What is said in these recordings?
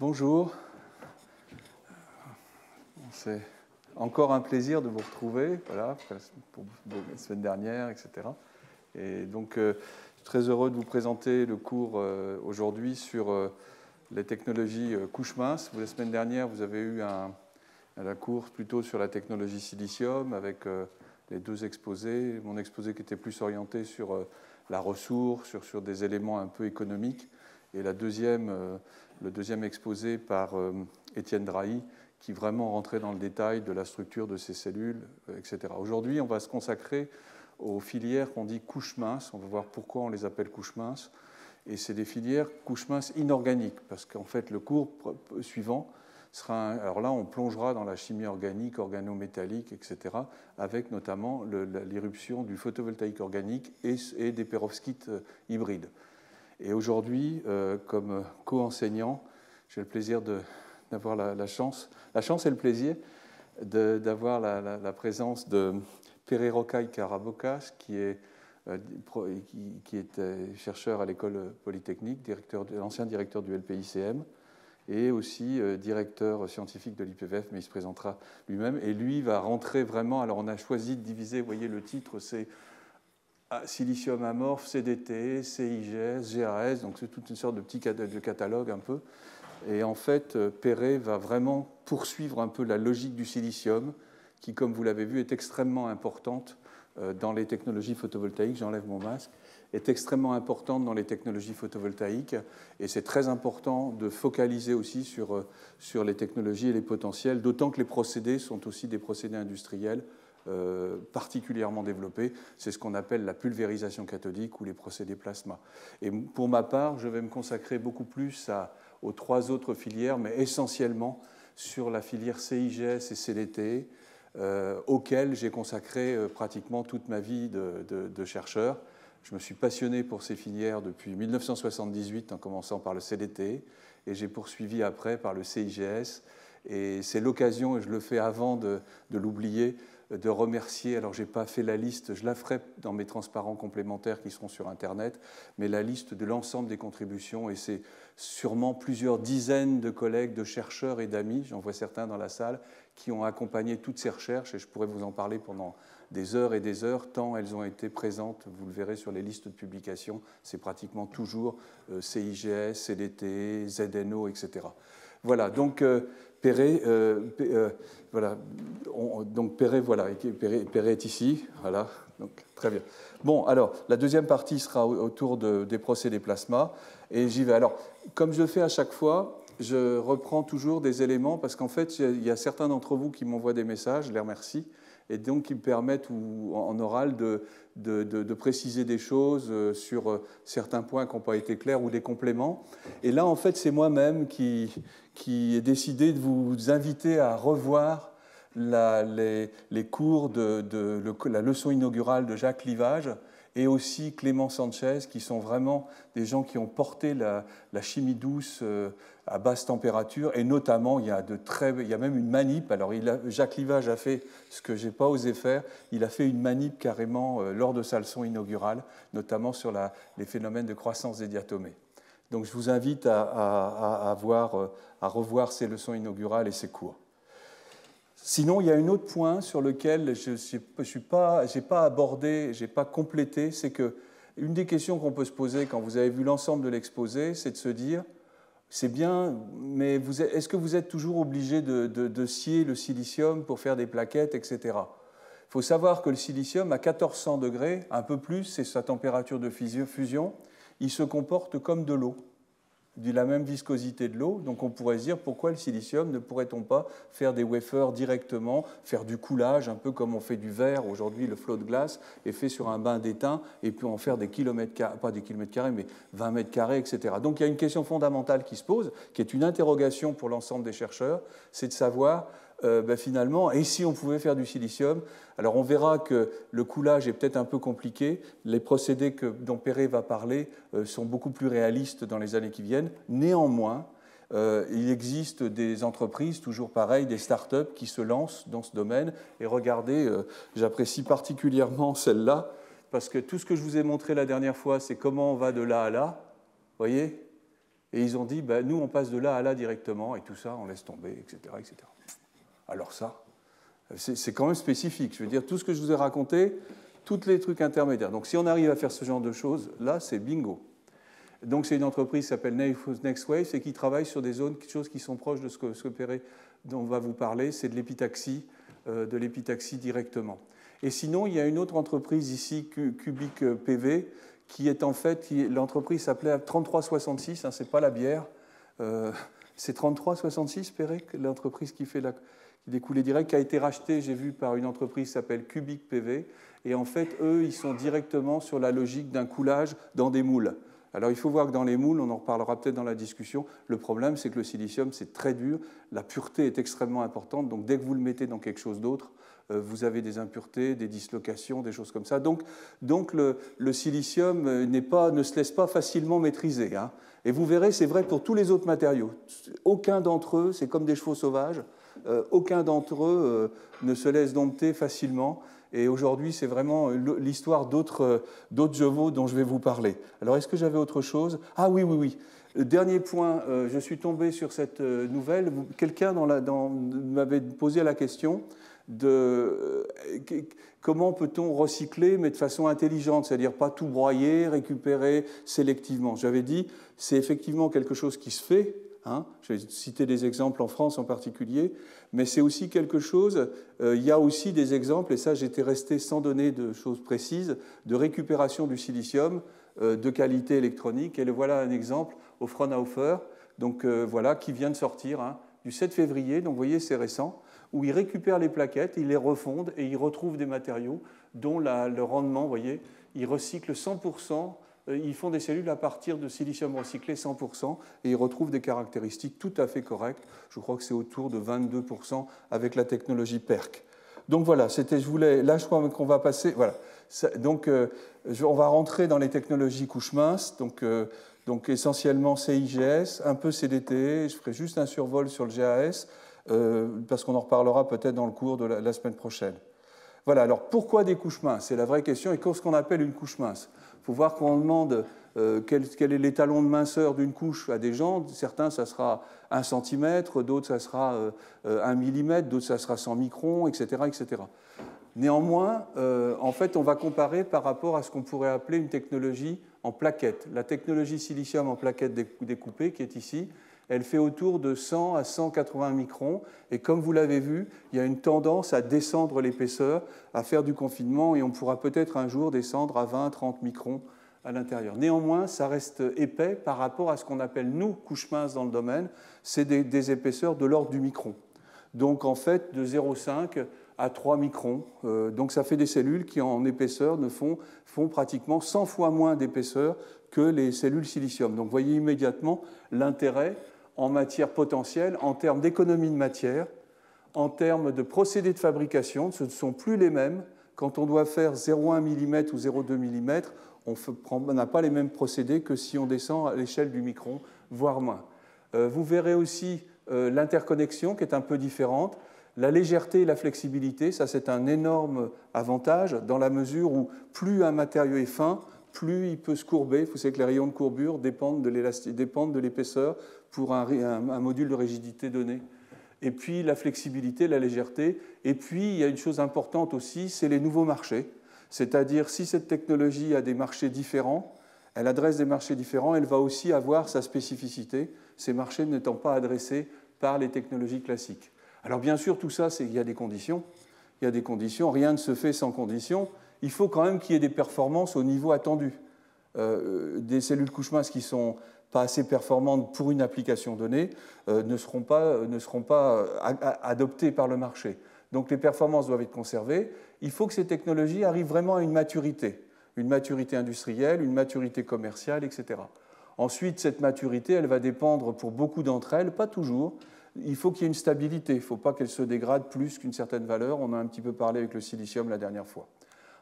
Bonjour, c'est encore un plaisir de vous retrouver, voilà, pour la semaine dernière, etc. Et donc, je suis très heureux de vous présenter le cours aujourd'hui sur les technologies couche mince. La semaine dernière, vous avez eu un cours plutôt sur la technologie silicium avec les deux exposés. Mon exposé qui était plus orienté sur la ressource, sur des éléments un peu économiques. Et le deuxième exposé par Étienne Drahi, qui vraiment rentrait dans le détail de la structure de ces cellules, etc. Aujourd'hui, on va se consacrer aux filières qu'on dit couche mince. On va voir pourquoi on les appelle couche mince. Et c'est des filières couche mince inorganiques, parce qu'en fait, le cours suivant sera alors là, on plongera dans la chimie organique, organométallique, etc., avec notamment l'irruption du photovoltaïque organique et des perovskites hybrides. Et aujourd'hui, comme co-enseignant, j'ai le plaisir d'avoir la chance et le plaisir d'avoir la présence de Pere Rocaille Carabokas, qui est chercheur à l'école polytechnique, ancien directeur du LPICM, et aussi directeur scientifique de l'IPVF, mais il se présentera lui-même. Et lui va rentrer vraiment, alors on a choisi de diviser, vous voyez le titre, c'est silicium amorphe, CDT, CIGS, GAS, donc c'est toute une sorte de petit catalogue un peu. Et en fait, Pere va vraiment poursuivre un peu la logique du silicium, qui, comme vous l'avez vu, est extrêmement importante dans les technologies photovoltaïques. J'enlève mon masque. Est extrêmement importante dans les technologies photovoltaïques. Et c'est très important de focaliser aussi sur les technologies et les potentiels, d'autant que les procédés sont aussi des procédés industriels particulièrement développés. C'est ce qu'on appelle la pulvérisation cathodique ou les procédés plasma. Et pour ma part, je vais me consacrer beaucoup plus aux trois autres filières, mais essentiellement sur la filière CIGS et CDT, auxquelles j'ai consacré pratiquement toute ma vie de chercheur. Je me suis passionné pour ces filières depuis 1978, en commençant par le CDT, et j'ai poursuivi après par le CIGS. Et c'est l'occasion, et je le fais avant de l'oublier, de remercier, alors je n'ai pas fait la liste, je la ferai dans mes transparents complémentaires qui seront sur Internet, mais la liste de l'ensemble des contributions, et c'est sûrement plusieurs dizaines de collègues, de chercheurs et d'amis, j'en vois certains dans la salle, qui ont accompagné toutes ces recherches, et je pourrais vous en parler pendant des heures et des heures, tant elles ont été présentes, vous le verrez sur les listes de publications, c'est pratiquement toujours CIGS, CDT, ZNO, etc. Voilà, donc voilà, donc Pere est ici, voilà, donc très bien. Bon, alors, la deuxième partie sera autour des procédés plasma, et j'y vais. Alors, comme je le fais à chaque fois, je reprends toujours des éléments, parce qu'en fait, il y a certains d'entre vous qui m'envoient des messages, je les remercie, et donc qui me permettent en oral de préciser des choses sur certains points qui n'ont pas été clairs ou des compléments. Et là, en fait, c'est moi-même qui ai décidé de vous inviter à revoir les cours la leçon inaugurale de Jacques Livage et aussi Clément Sanchez, qui sont vraiment des gens qui ont porté la chimie douce à basse température, et notamment, il y a même une manip. Alors, Jacques Livage a fait ce que je n'ai pas osé faire, il a fait une manip carrément lors de sa leçon inaugurale, notamment sur les phénomènes de croissance des diatomées. Donc, je vous invite à revoir ces leçons inaugurales et ces cours. Sinon, il y a un autre point sur lequel je n'ai pas abordé, je n'ai pas complété, c'est qu'une des questions qu'on peut se poser quand vous avez vu l'ensemble de l'exposé, c'est de se dire, c'est bien, mais est-ce que vous êtes toujours obligé de scier le silicium pour faire des plaquettes, etc. Il faut savoir que le silicium, à 1400 degrés, un peu plus, c'est sa température de fusion, il se comporte comme de l'eau, de la même viscosité de l'eau. Donc on pourrait se dire pourquoi le silicium ne pourrait-on pas faire des wafers directement, faire du coulage, un peu comme on fait du verre. Aujourd'hui, le flot de glace est fait sur un bain d'étain et puis en faire des kilomètres carrés, pas des kilomètres carrés, mais 20 mètres carrés, etc. Donc il y a une question fondamentale qui se pose, qui est une interrogation pour l'ensemble des chercheurs, c'est de savoir finalement, et si on pouvait faire du silicium? Alors on verra que le coulage est peut-être un peu compliqué. Les procédés dont Pere va parler sont beaucoup plus réalistes dans les années qui viennent. Néanmoins, il existe des entreprises, toujours pareil, des start-up qui se lancent dans ce domaine. Et regardez, j'apprécie particulièrement celle-là, parce que tout ce que je vous ai montré la dernière fois, c'est comment on va de là à là, vous voyez? Et ils ont dit, ben, nous, on passe de là à là directement, et tout ça, on laisse tomber, etc. etc. Alors ça, c'est quand même spécifique. Je veux dire, tout ce que je vous ai raconté, tous les trucs intermédiaires. Donc si on arrive à faire ce genre de choses, là, c'est bingo. Donc c'est une entreprise qui s'appelle NextWave et qui travaille sur des choses qui sont proches de ce que Perret, dont on va vous parler, c'est de l'épitaxie directement. Et sinon, il y a une autre entreprise ici, Cubic PV, qui est en fait, l'entreprise s'appelait 3366, hein, c'est pas la bière, c'est 3366, Perret, l'entreprise qui fait des coulées directes, qui a été rachetée, j'ai vu, par une entreprise qui s'appelle Cubic PV, et en fait, eux, ils sont directement sur la logique d'un coulage dans des moules. Alors il faut voir que dans les moules, on en reparlera peut-être dans la discussion, le problème c'est que le silicium c'est très dur, la pureté est extrêmement importante, donc dès que vous le mettez dans quelque chose d'autre, vous avez des impuretés, des dislocations, des choses comme ça. Donc le silicium ne se laisse pas facilement maîtriser. Hein. Et vous verrez, c'est vrai pour tous les autres matériaux. Aucun d'entre eux, c'est comme des chevaux sauvages, aucun d'entre eux ne se laisse dompter facilement. Et aujourd'hui, c'est vraiment l'histoire d'autres chevaux dont je vais vous parler. Alors, est-ce que j'avais autre chose? Ah oui. Le dernier point, je suis tombé sur cette nouvelle. Quelqu'un m'avait posé la question de comment peut-on recycler, mais de façon intelligente, c'est-à-dire pas tout broyer, récupérer sélectivement. J'avais dit, c'est effectivement quelque chose qui se fait. Hein, je vais citer des exemples en France en particulier, mais c'est aussi quelque chose, il y a aussi des exemples, et ça j'étais resté sans donner de choses précises, de récupération du silicium de qualité électronique, et le voilà un exemple au Fraunhofer, donc voilà, qui vient de sortir hein, du 7 février, donc vous voyez c'est récent, où ils récupèrent les plaquettes, ils les refondent et ils retrouvent des matériaux dont le rendement, vous voyez, ils recyclent 100%. Ils font des cellules à partir de silicium recyclé 100% et ils retrouvent des caractéristiques tout à fait correctes. Je crois que c'est autour de 22% avec la technologie PERC. Donc voilà, là je crois qu'on va passer, voilà. Donc on va rentrer dans les technologies couches minces, donc essentiellement CIGS, un peu CDT, je ferai juste un survol sur le GAS, parce qu'on en reparlera peut-être dans le cours de la semaine prochaine. Voilà, alors pourquoi des couches minces? C'est la vraie question, et qu'est-ce qu'on appelle une couche mince? Il faut voir qu'on demande quel est l'étalon de minceur d'une couche à des gens. Certains, ça sera 1 cm, d'autres, ça sera 1 mm, d'autres, ça sera 100 microns, etc. etc. Néanmoins, en fait, on va comparer par rapport à ce qu'on pourrait appeler une technologie en plaquettes. La technologie silicium en plaquettes découpées, qui est ici, elle fait autour de 100 à 180 microns. Et comme vous l'avez vu, il y a une tendance à descendre l'épaisseur, à faire du confinement, et on pourra peut-être un jour descendre à 20-30 microns à l'intérieur. Néanmoins, ça reste épais par rapport à ce qu'on appelle, nous, couches minces dans le domaine, c'est des épaisseurs de l'ordre du micron. Donc, en fait, de 0,5 à 3 microns. Donc, ça fait des cellules qui, en épaisseur, font pratiquement 100 fois moins d'épaisseur que les cellules silicium. Donc, vous voyez immédiatement l'intérêt en matière potentielle, en termes d'économie de matière, en termes de procédés de fabrication, ce ne sont plus les mêmes. Quand on doit faire 0,1 mm ou 0,2 mm, on n'a pas les mêmes procédés que si on descend à l'échelle du micron, voire moins. Vous verrez aussi l'interconnexion qui est un peu différente. La légèreté et la flexibilité, ça c'est un énorme avantage dans la mesure où plus un matériau est fin, plus il peut se courber. Vous savez que les rayons de courbure dépendent de l'épaisseur pour un module de rigidité donné. Et puis la flexibilité, la légèreté. Et puis il y a une chose importante aussi, c'est les nouveaux marchés. C'est-à-dire si cette technologie a des marchés différents, elle adresse des marchés différents, elle va aussi avoir sa spécificité, ces marchés n'étant pas adressés par les technologies classiques. Alors bien sûr, tout ça, il y a des conditions. Il y a des conditions, rien ne se fait sans conditions. Il faut quand même qu'il y ait des performances au niveau attendu. Des cellules couches minces qui ne sont pas assez performantes pour une application donnée ne seront pas adoptées par le marché. Donc les performances doivent être conservées. Il faut que ces technologies arrivent vraiment à une maturité industrielle, une maturité commerciale, etc. Ensuite, cette maturité, elle va dépendre pour beaucoup d'entre elles, pas toujours. Il faut qu'il y ait une stabilité, il ne faut pas qu'elle se dégrade plus qu'une certaine valeur. On a un petit peu parlé avec le silicium la dernière fois.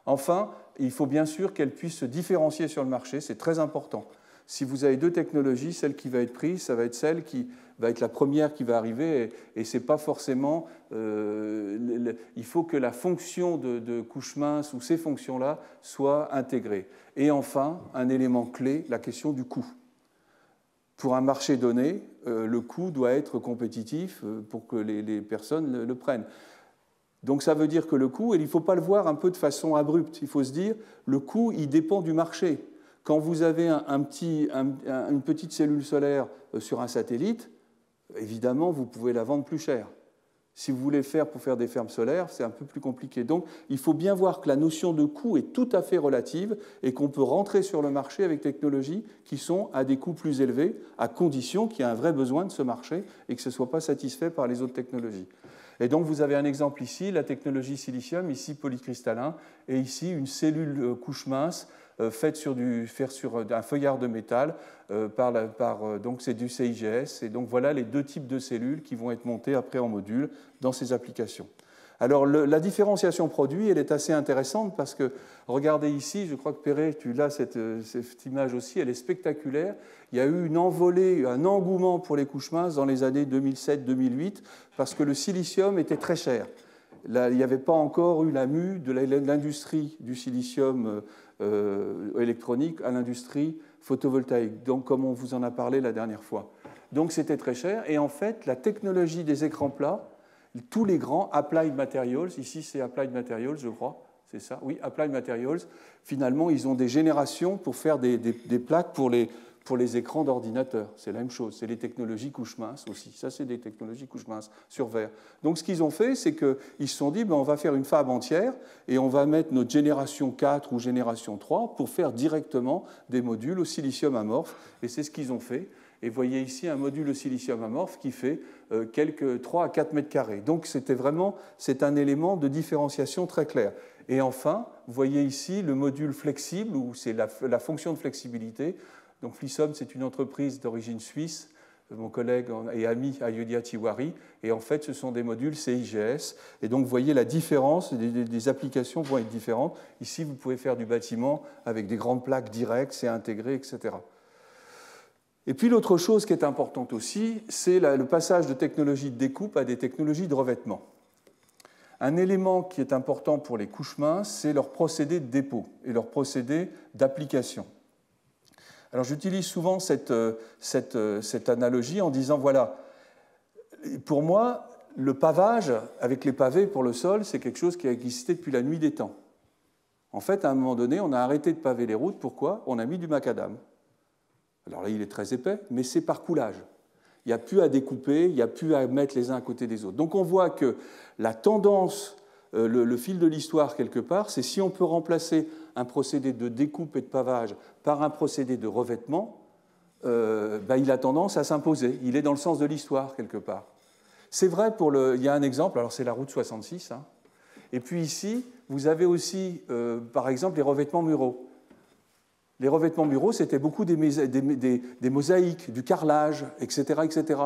Enfin, il faut bien sûr qu'elle puisse se différencier sur le marché, c'est très important. Si vous avez deux technologies, celle qui va être prise, ça va être celle qui va être la première qui va arriver, et c'est pas forcément... il faut que la fonction de couche mince ou ces fonctions-là soient intégrées. Et enfin, un élément clé, la question du coût. pour un marché donné, le coût doit être compétitif pour que les personnes le prennent. Donc ça veut dire que le coût, et il ne faut pas le voir un peu de façon abrupte, il faut se dire, le coût, il dépend du marché. Quand vous avez une petite cellule solaire sur un satellite, évidemment, vous pouvez la vendre plus cher. Si vous voulez faire pour faire des fermes solaires, c'est un peu plus compliqué. Donc, il faut bien voir que la notion de coût est tout à fait relative et qu'on peut rentrer sur le marché avec des technologies qui sont à des coûts plus élevés, à condition qu'il y ait un vrai besoin de ce marché et que ce ne soit pas satisfait par les autres technologies. Et donc, vous avez un exemple ici, la technologie silicium, ici polycristallin, et ici une cellule couche mince faite sur un feuillard de métal, donc c'est du CIGS. Et donc voilà les deux types de cellules qui vont être montées après en module dans ces applications. Alors la différenciation produit, elle est assez intéressante parce que, regardez ici, je crois que Perret, tu l'as cette image aussi, elle est spectaculaire. Il y a eu une envolée, un engouement pour les couches minces dans les années 2007-2008 parce que le silicium était très cher. Là, il n'y avait pas encore eu la mue de l'industrie du silicium électronique à l'industrie photovoltaïque, donc comme on vous en a parlé la dernière fois. Donc c'était très cher, et en fait, la technologie des écrans plats, tous les grands Applied Materials, ici c'est Applied Materials, je crois, c'est ça, oui, Applied Materials, finalement, ils ont des générations pour faire des plaques pour les écrans d'ordinateur. C'est la même chose, c'est les technologies couches minces aussi. Ça, c'est des technologies couches minces sur verre. Donc, ce qu'ils ont fait, c'est qu'ils se sont dit, on va faire une fab entière et on va mettre notre génération 4 ou génération 3 pour faire directement des modules au silicium amorphe. Et c'est ce qu'ils ont fait. Et vous voyez ici un module au silicium amorphe qui fait quelques 3 à 4 mètres carrés. Donc, c'est un élément de différenciation très clair. Et enfin, vous voyez ici le module flexible, où c'est la fonction de flexibilité. Donc Flissom, c'est une entreprise d'origine suisse, mon collègue et ami Ayodhya Tiwari, et en fait, ce sont des modules CIGS. Et donc, vous voyez la différence, les applications vont être différentes. Ici, vous pouvez faire du bâtiment avec des grandes plaques directes, c'est intégré, etc. Et puis, l'autre chose qui est importante aussi, c'est le passage de technologies de découpe à des technologies de revêtement. Un élément qui est important pour les couches minces, c'est leur procédé de dépôt et leur procédé d'application. Alors j'utilise souvent cette analogie en disant, voilà, pour moi, le pavage avec les pavés pour le sol, c'est quelque chose qui a existé depuis la nuit des temps. En fait, à un moment donné, on a arrêté de paver les routes. Pourquoi ? On a mis du macadam. Alors là, il est très épais, mais c'est par coulage. Il n'y a plus à découper, il n'y a plus à mettre les uns à côté des autres. Donc on voit que la tendance, le fil de l'histoire quelque part, c'est si on peut remplacer un procédé de découpe et de pavage par un procédé de revêtement, il a tendance à s'imposer. Il est dans le sens de l'histoire quelque part. C'est vrai il y a un exemple, alors c'est la route 66, hein. Et puis ici, vous avez aussi, par exemple, les revêtements muraux. Les revêtements muraux, c'était beaucoup des mosaïques, du carrelage, etc., etc.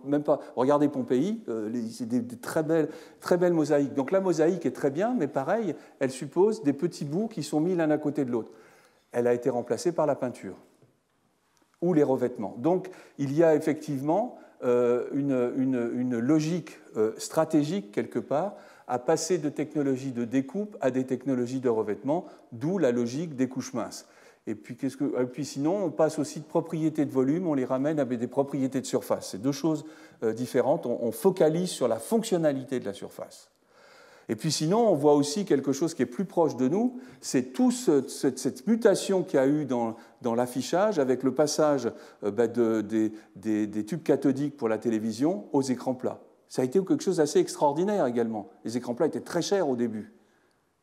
Même pas, regardez Pompéi, c'est des très belles mosaïques. Donc la mosaïque est très bien, mais pareil, elle suppose des petits bouts qui sont mis l'un à côté de l'autre. Elle a été remplacée par la peinture ou les revêtements. Donc il y a effectivement une logique stratégique quelque part à passer de technologies de découpe à des technologies de revêtement, d'où la logique des couches minces. Et puis sinon, on passe aussi de propriétés de volume, on les ramène à des propriétés de surface. C'est deux choses différentes. On focalise sur la fonctionnalité de la surface. Et puis sinon, on voit aussi quelque chose qui est plus proche de nous, c'est toute cette mutation qu'il y a eu dans l'affichage avec le passage des tubes cathodiques pour la télévision aux écrans plats. Ça a été quelque chose d'assez extraordinaire également. Les écrans plats étaient très chers au début.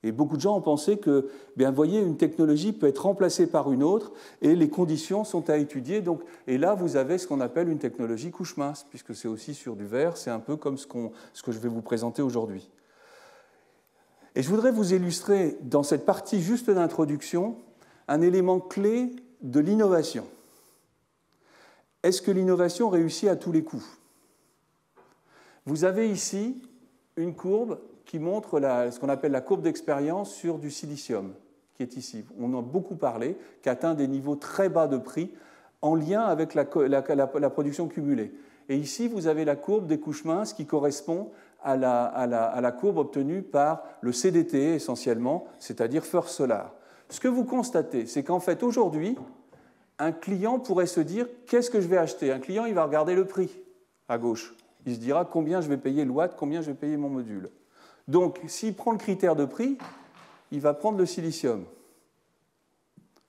Et beaucoup de gens ont pensé que, vous voyez, une technologie peut être remplacée par une autre et les conditions sont à étudier. Donc, et là, vous avez ce qu'on appelle une technologie couche mince, puisque c'est aussi sur du verre, c'est un peu comme ce que je vais vous présenter aujourd'hui. Et je voudrais vous illustrer, dans cette partie juste d'introduction, un élément clé de l'innovation. Est-ce que l'innovation réussit à tous les coups ? Vous avez ici une courbe qui montre ce qu'on appelle la courbe d'expérience sur du silicium, qui est ici. On en a beaucoup parlé, qui atteint des niveaux très bas de prix en lien avec la production cumulée. Et ici, vous avez la courbe des couches minces qui correspond à la courbe obtenue par le CDTE essentiellement, c'est-à-dire First Solar. Ce que vous constatez, c'est qu'en fait, aujourd'hui, un client pourrait se dire, qu'est-ce que je vais acheter? Un client, il va regarder le prix à gauche. Il se dira combien je vais payer le watt, combien je vais payer mon module. Donc, s'il prend le critère de prix, il va prendre le silicium.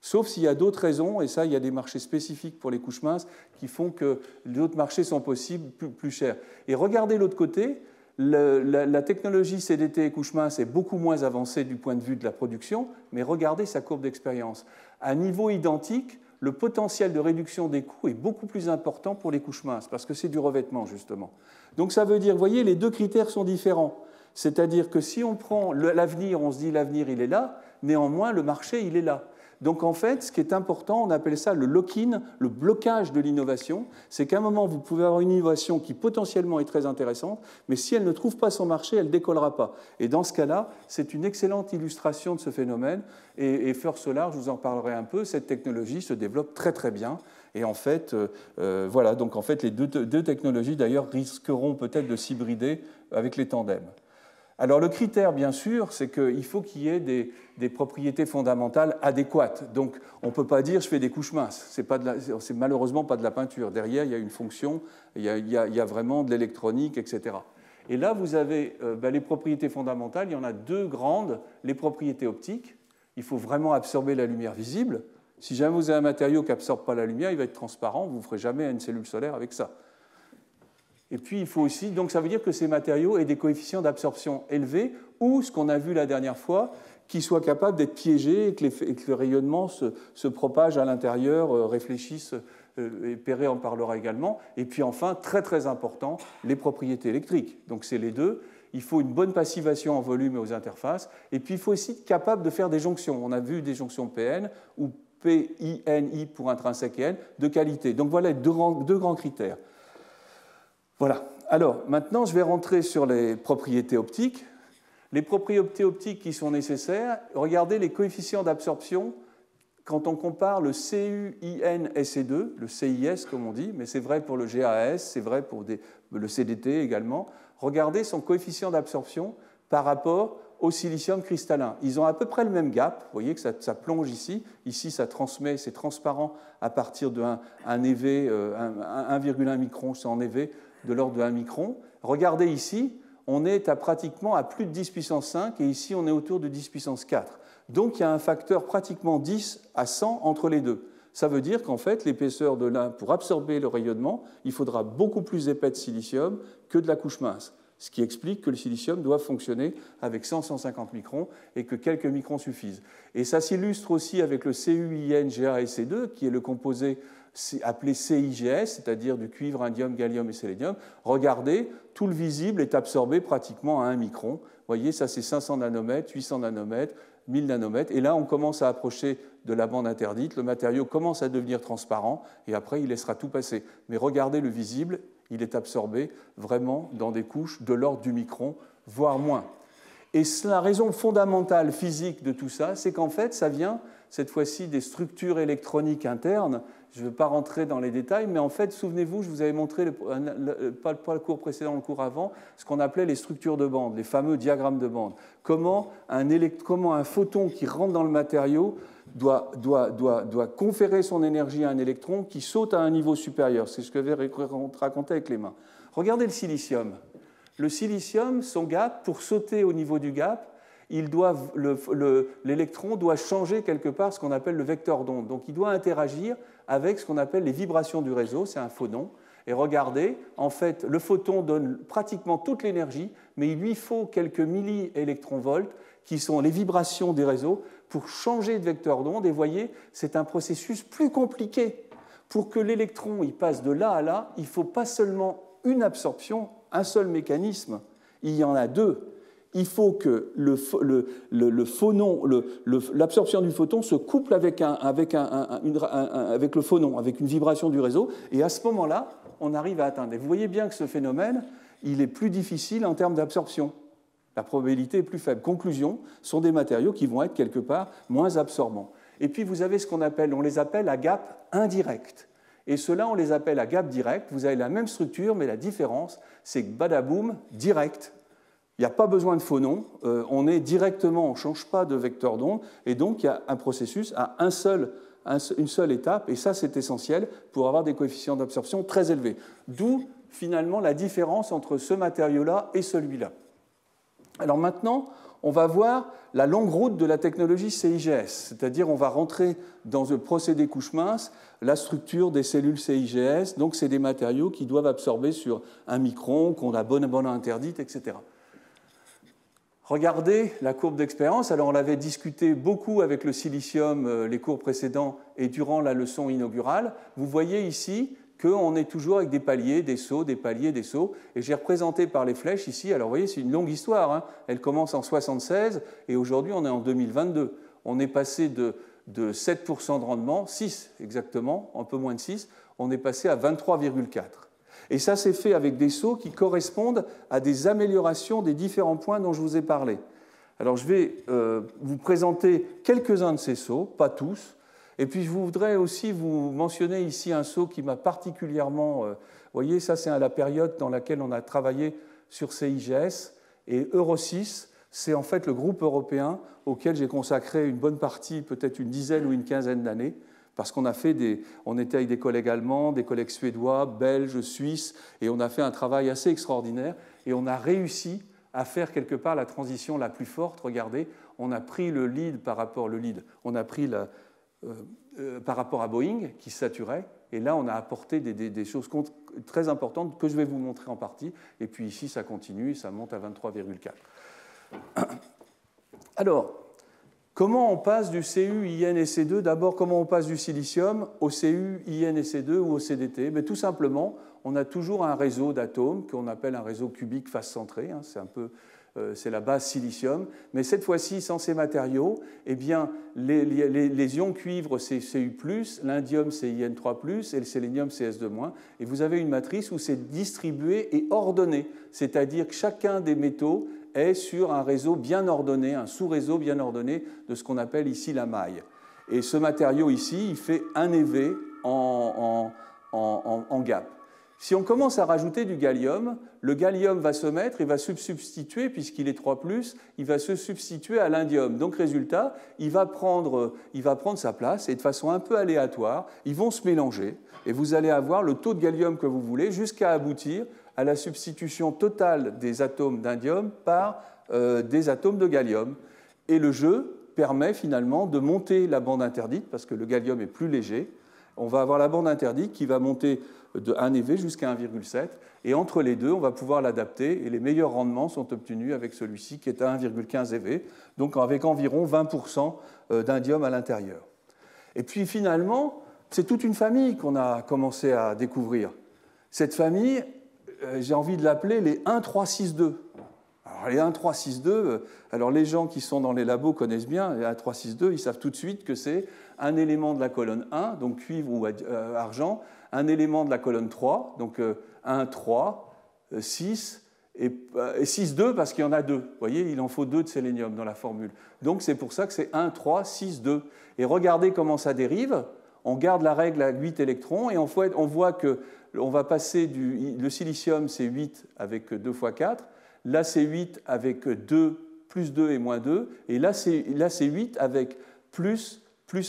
Sauf s'il y a d'autres raisons, et ça, il y a des marchés spécifiques pour les couches minces qui font que d'autres marchés sont possibles, plus chers. Et regardez l'autre côté, la technologie CDT et couches minces est beaucoup moins avancée du point de vue de la production, mais regardez sa courbe d'expérience. À niveau identique, le potentiel de réduction des coûts est beaucoup plus important pour les couches minces, parce que c'est du revêtement, justement. Donc ça veut dire, vous voyez, les deux critères sont différents. C'est-à-dire que si on prend l'avenir, on se dit l'avenir, il est là, néanmoins, le marché, il est là. Donc en fait, ce qui est important, on appelle ça le lock-in, le blocage de l'innovation, c'est qu'à un moment, vous pouvez avoir une innovation qui potentiellement est très intéressante, mais si elle ne trouve pas son marché, elle ne décollera pas. Et dans ce cas-là, c'est une excellente illustration de ce phénomène. Et First Solar, je vous en parlerai un peu, cette technologie se développe très très bien. Et en fait, voilà, donc en fait, les deux technologies d'ailleurs risqueront peut-être de s'hybrider avec les tandems. Alors le critère, bien sûr, c'est qu'il faut qu'il y ait des propriétés fondamentales adéquates. Donc on ne peut pas dire je fais des couches minces. C'est malheureusement pas de la peinture. Derrière, il y a une fonction, il y a vraiment de l'électronique, etc. Et là, vous avez les propriétés fondamentales. Il y en a deux grandes. Les propriétés optiques. Il faut vraiment absorber la lumière visible. Si jamais vous avez un matériau qui n'absorbe pas la lumière, il va être transparent. Vous ne ferez jamais une cellule solaire avec ça. Et puis, il faut aussi, donc ça veut dire que ces matériaux aient des coefficients d'absorption élevés ou, ce qu'on a vu la dernière fois, qu'ils soient capables d'être piégés et que le rayonnement se propage à l'intérieur, réfléchisse, et Perret en parlera également. Et puis enfin, très très important, les propriétés électriques. Donc c'est les deux. Il faut une bonne passivation en volume et aux interfaces. Et puis il faut aussi être capable de faire des jonctions. On a vu des jonctions PN ou PINI pour intrinsèque et N de qualité. Donc voilà deux grands critères. Voilà. Alors, maintenant, je vais rentrer sur les propriétés optiques. Les propriétés optiques qui sont nécessaires, regardez les coefficients d'absorption quand on compare le CU-IN-SE2, le CIS comme on dit, mais c'est vrai pour le GAS, c'est vrai pour le CDT également. Regardez son coefficient d'absorption par rapport au silicium cristallin. Ils ont à peu près le même gap. Vous voyez que ça plonge ici. Ici, ça transmet, c'est transparent à partir de 1,1 micron, c'est en EV, de l'ordre de 1 micron. Regardez ici, on est pratiquement à plus de 10 puissance 5 et ici on est autour de 10 puissance 4. Donc il y a un facteur pratiquement 10 à 100 entre les deux. Ça veut dire qu'en fait l'épaisseur de l'un, pour absorber le rayonnement, il faudra beaucoup plus épais de silicium que de la couche mince. Ce qui explique que le silicium doit fonctionner avec 100-150 microns et que quelques microns suffisent. Et ça s'illustre aussi avec le CuIn-GaSE2 qui est le composé appelé CIGS, c'est-à-dire du cuivre, indium, gallium et sélénium. Regardez, tout le visible est absorbé pratiquement à 1 micron. Vous voyez, ça c'est 500 nanomètres, 800 nanomètres, 1000 nanomètres. Et là, on commence à approcher de la bande interdite. Le matériau commence à devenir transparent et après, il laissera tout passer. Mais regardez le visible, il est absorbé vraiment dans des couches de l'ordre du micron, voire moins. Et la raison fondamentale physique de tout ça, c'est qu'en fait, ça vient cette fois-ci des structures électroniques internes. Je ne veux pas rentrer dans les détails, mais en fait, souvenez-vous, je vous avais montré, pas le cours précédent, le cours avant, ce qu'on appelait les structures de bande, les fameux diagrammes de bande. Comment un photon qui rentre dans le matériau doit conférer son énergie à un électron qui saute à un niveau supérieur. C'est ce que je vais raconter avec les mains. Regardez le silicium. Le silicium, son gap, pour sauter au niveau du gap, l'électron doit changer quelque part ce qu'on appelle le vecteur d'onde. Donc il doit interagir avec ce qu'on appelle les vibrations du réseau, c'est un phonon. Et regardez, en fait, le photon donne pratiquement toute l'énergie, mais il lui faut quelques milliélectronvolts, qui sont les vibrations des réseaux, pour changer de vecteur d'onde. Et voyez, c'est un processus plus compliqué. Pour que l'électron il passe de là à là, il ne faut pas seulement une absorption, un seul mécanisme, il y en a deux. Il faut que l'absorption du photon se couple avec le phonon, avec une vibration du réseau, et à ce moment-là, on arrive à atteindre. Et vous voyez bien que ce phénomène, il est plus difficile en termes d'absorption. La probabilité est plus faible. Conclusion, ce sont des matériaux qui vont être quelque part moins absorbants. Et puis vous avez ce qu'on appelle, on les appelle à gap indirect. Et ceux-là, on les appelle à gap direct. Vous avez la même structure, mais la différence, c'est que badaboum, direct. Il n'y a pas besoin de phonon, on est directement, on ne change pas de vecteur d'onde, et donc il y a un processus à un seul une seule étape, et ça c'est essentiel pour avoir des coefficients d'absorption très élevés. D'où finalement la différence entre ce matériau-là et celui-là. Alors maintenant, on va voir la longue route de la technologie CIGS, c'est-à-dire on va rentrer dans le procédé couche mince, la structure des cellules CIGS, donc c'est des matériaux qui doivent absorber sur un micron, qu'on a bonne interdite, etc. Regardez la courbe d'expérience. Alors on l'avait discuté beaucoup avec le silicium les cours précédents et durant la leçon inaugurale. Vous voyez ici qu'on est toujours avec des paliers, des sauts, des paliers, des sauts. Et j'ai représenté par les flèches ici. Alors vous voyez, c'est une longue histoire, hein. Elle commence en 1976 et aujourd'hui on est en 2022. On est passé de 7% de rendement, 6 exactement, un peu moins de 6, on est passé à 23,4. Et ça s'est fait avec des sauts qui correspondent à des améliorations des différents points dont je vous ai parlé. Alors je vais vous présenter quelques-uns de ces sauts, pas tous. Et puis je voudrais aussi vous mentionner ici un saut qui m'a particulièrement... vous voyez, ça c'est la période dans laquelle on a travaillé sur CIGS. Et Euro 6, c'est en fait le groupe européen auquel j'ai consacré une bonne partie, peut-être une dizaine ou une quinzaine d'années. Parce qu'on on était avec des collègues allemands, des collègues suédois, belges, suisses, et on a fait un travail assez extraordinaire. Et on a réussi à faire quelque part la transition la plus forte. Regardez, on a pris le lead par rapport par rapport à Boeing, qui saturait. Et là, on a apporté des choses très importantes que je vais vous montrer en partie. Et puis ici, ça continue, ça monte à 23,4. Alors, comment on passe du Cu, In et C2 ? D'abord, comment on passe du silicium au Cu, In et C2 ou au CDT ? Mais tout simplement, on a toujours un réseau d'atomes qu'on appelle un réseau cubique face-centré. Hein, c'est la base silicium. Mais cette fois-ci, sans ces matériaux, eh bien, les ions cuivre, c'est Cu+, l'indium, c'est In3+, et le sélénium, c'est S2-. Et vous avez une matrice où c'est distribué et ordonné. C'est-à-dire que chacun des métaux est sur un réseau bien ordonné, un sous-réseau bien ordonné de ce qu'on appelle ici la maille. Et ce matériau ici, il fait un EV en gap. Si on commence à rajouter du gallium, le gallium va se mettre et va se substituer, puisqu'il est 3+, il va se substituer à l'indium. Donc résultat, il va prendre sa place et de façon un peu aléatoire, ils vont se mélanger et vous allez avoir le taux de gallium que vous voulez jusqu'à aboutir à la substitution totale des atomes d'indium par des atomes de gallium. Et le jeu permet finalement de monter la bande interdite, parce que le gallium est plus léger. On va avoir la bande interdite qui va monter de 1 eV jusqu'à 1,7. Et entre les deux, on va pouvoir l'adapter. Et les meilleurs rendements sont obtenus avec celui-ci qui est à 1,15 eV, donc avec environ 20% d'indium à l'intérieur. Et puis finalement, c'est toute une famille qu'on a commencé à découvrir. Cette famille, j'ai envie de l'appeler les 1,3,6,2. Alors les 1,3,6,2, alors les gens qui sont dans les labos connaissent bien, les 1,3,6,2, ils savent tout de suite que c'est un élément de la colonne 1, donc cuivre ou argent, un élément de la colonne 3, donc 1, 3, 6, et 6, 2, parce qu'il y en a 2. Vous voyez, il en faut 2 de sélénium dans la formule. Donc c'est pour ça que c'est 1, 3, 6, 2. Et regardez comment ça dérive. On garde la règle à 8 électrons, et on voit qu'on va passer le silicium, c'est 8 avec 2 fois 4, là c'est 8 avec 2, plus 2 et moins 2, et là c'est 8 avec plus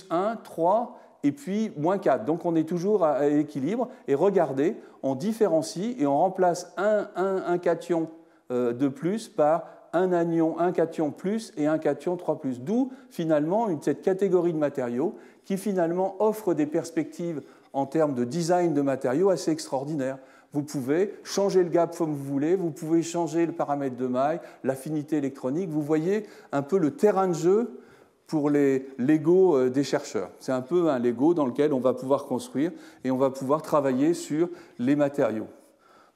1, 3, et puis moins 4. Donc on est toujours à équilibre, et regardez, on différencie et on remplace un cation de plus par un anion, un cation plus et un cation 3+. D'où finalement cette catégorie de matériaux qui finalement offre des perspectives en termes de design de matériaux assez extraordinaires. Vous pouvez changer le gap comme vous voulez, vous pouvez changer le paramètre de maille, l'affinité électronique. Vous voyez un peu le terrain de jeu pour les Lego des chercheurs. C'est un peu un Lego dans lequel on va pouvoir construire et on va pouvoir travailler sur les matériaux.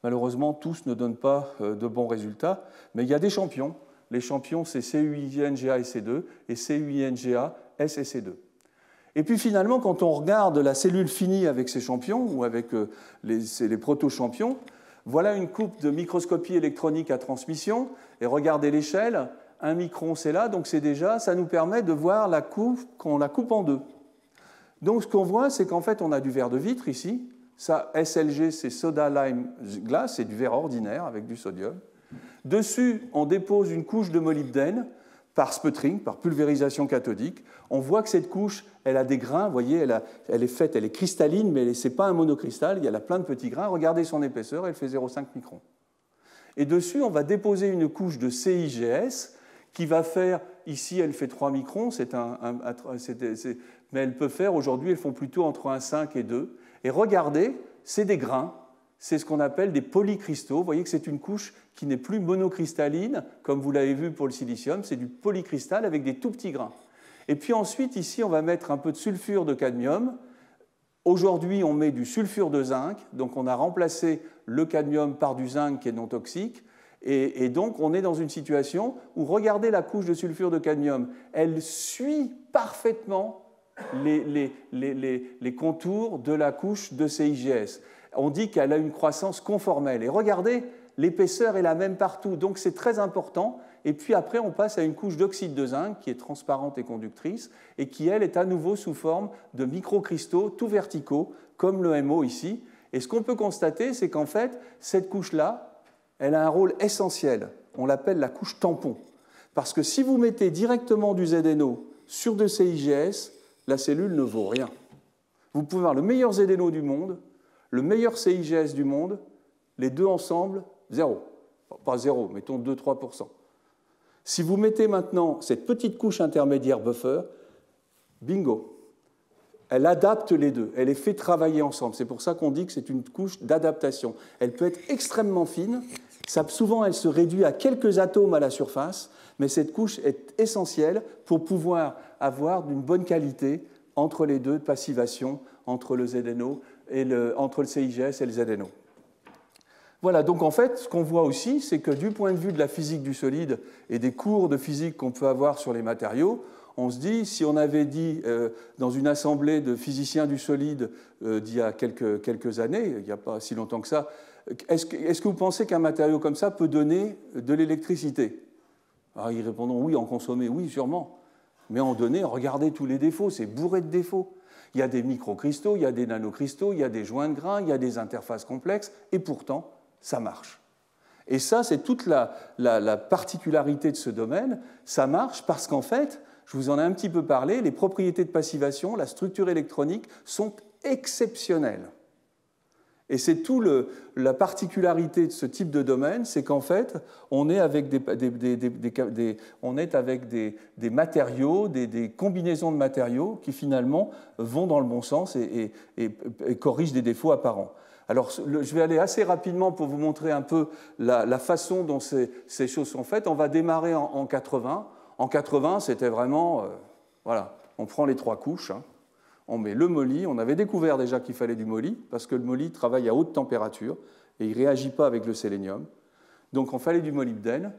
Malheureusement, tous ne donnent pas de bons résultats, mais il y a des champions. Les champions, c'est CuINGA et C2, et CuINGA, S et C2. Et puis finalement, quand on regarde la cellule finie avec ces champions, ou avec les proto-champions, voilà une coupe de microscopie électronique à transmission, et regardez l'échelle, 1 micron c'est là, donc ça nous permet de voir la coupe, qu'on la coupe en deux. Donc ce qu'on voit, c'est qu'en fait, on a du verre de vitre ici. Ça, SLG, c'est soda lime glass, c'est du verre ordinaire avec du sodium. Dessus, on dépose une couche de molybdène par sputtering, par pulvérisation cathodique. On voit que cette couche, elle a des grains, vous voyez, elle est cristalline, mais ce n'est pas un monocristal, il y a plein de petits grains. Regardez son épaisseur, elle fait 0,5 microns. Et dessus, on va déposer une couche de CIGS qui va faire, ici, elle fait 3 microns, mais elle peut faire, aujourd'hui, elles font plutôt entre 1,5 et 2. Et regardez, c'est des grains, c'est ce qu'on appelle des polycristaux. Vous voyez que c'est une couche qui n'est plus monocristalline, comme vous l'avez vu pour le silicium, c'est du polycristal avec des tout petits grains. Et puis ensuite, ici, on va mettre un peu de sulfure de cadmium. Aujourd'hui, on met du sulfure de zinc, donc on a remplacé le cadmium par du zinc qui est non toxique. Et donc, on est dans une situation où, regardez la couche de sulfure de cadmium, elle suit parfaitement les contours de la couche de CIGS. On dit qu'elle a une croissance conformelle. Et regardez, l'épaisseur est la même partout, donc c'est très important. Et puis après, on passe à une couche d'oxyde de zinc qui est transparente et conductrice et qui, elle, est à nouveau sous forme de microcristaux tout verticaux, comme le MO ici. Et ce qu'on peut constater, c'est qu'en fait, cette couche-là, elle a un rôle essentiel. On l'appelle la couche tampon. Parce que si vous mettez directement du ZNO sur de CIGS, la cellule ne vaut rien. Vous pouvez avoir le meilleur ZNO du monde, le meilleur CIGS du monde, les deux ensemble, zéro. Pas zéro, mettons 2-3%. Si vous mettez maintenant cette petite couche intermédiaire buffer, bingo, elle adapte les deux, elle les fait travailler ensemble. C'est pour ça qu'on dit que c'est une couche d'adaptation. Elle peut être extrêmement fine, souvent elle se réduit à quelques atomes à la surface, mais cette couche est essentielle pour pouvoir avoir une bonne qualité entre les deux de passivation, entre le ZNO et entre le CIGS et le ZNO. Voilà, donc en fait, ce qu'on voit aussi, c'est que du point de vue de la physique du solide et des cours de physique qu'on peut avoir sur les matériaux, on se dit, si on avait dit dans une assemblée de physiciens du solide d'il y a quelques années, il n'y a pas si longtemps que ça, est-ce que vous pensez qu'un matériau comme ça peut donner de l'électricité? Alors ils répondront oui, en consommer, oui, sûrement. Mais en donner, regardez tous les défauts, c'est bourré de défauts. Il y a des microcristaux, il y a des nanocristaux, il y a des joints de grains, il y a des interfaces complexes, et pourtant, ça marche. Et ça, c'est toute la particularité de ce domaine. Ça marche parce qu'en fait, je vous en ai un petit peu parlé, les propriétés de passivation, la structure électronique sont exceptionnelles. Et c'est tout la particularité de ce type de domaine, c'est qu'en fait, on est avec des matériaux, des combinaisons de matériaux qui finalement vont dans le bon sens et corrigent des défauts apparents. Alors, je vais aller assez rapidement pour vous montrer un peu la façon dont ces choses sont faites. On va démarrer en 80. En 80, c'était vraiment, voilà, on prend les 3 couches, hein. On met le moly, on avait découvert déjà qu'il fallait du moly, parce que le moly travaille à haute température, et il ne réagit pas avec le sélénium. Donc on fallait du molybdène.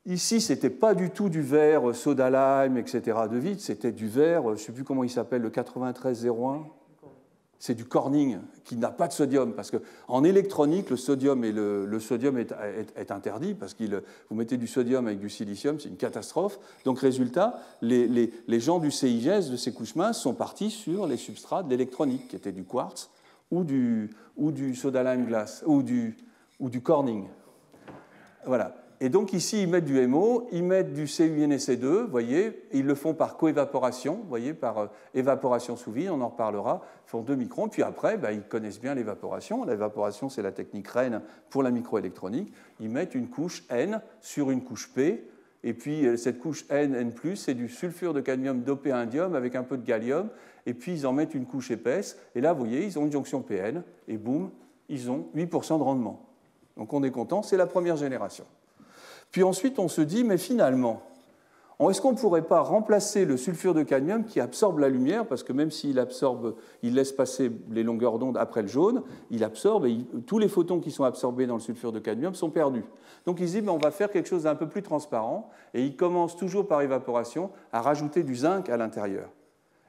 Ici, ce n'était pas du tout du verre soda lime, etc. de vide, c'était du verre, je ne sais plus comment il s'appelle, le 9301. C'est du Corning qui n'a pas de sodium, parce qu'en électronique, le sodium est interdit, parce que vous mettez du sodium avec du silicium, c'est une catastrophe. Donc, résultat, les gens du CIGS, de ces couches minces, sont partis sur les substrats de l'électronique, qui étaient du quartz ou du soda lime glass, ou du Corning. Voilà. Et donc ici, ils mettent du MO, ils mettent du CuNEC2, vous voyez, ils le font par coévaporation, vous voyez, par évaporation sous vide, on en reparlera, ils font 2 microns, puis après, ils connaissent bien l'évaporation. L'évaporation, c'est la technique REN pour la microélectronique. Ils mettent une couche N sur une couche P, et puis cette couche N, N+, c'est du sulfure de cadmium dopé à indium avec un peu de gallium, et puis ils en mettent une couche épaisse, et là, vous voyez, ils ont une jonction PN, et boum, ils ont 8% de rendement. Donc on est content, c'est la première génération. Puis ensuite, on se dit, mais finalement, est-ce qu'on ne pourrait pas remplacer le sulfure de cadmium qui absorbe la lumière, parce que même s'il absorbe, il laisse passer les longueurs d'onde après le jaune, il absorbe, et tous les photons qui sont absorbés dans le sulfure de cadmium sont perdus. Donc ils se disent, on va faire quelque chose d'un peu plus transparent, et ils commencent toujours par évaporation à rajouter du zinc à l'intérieur.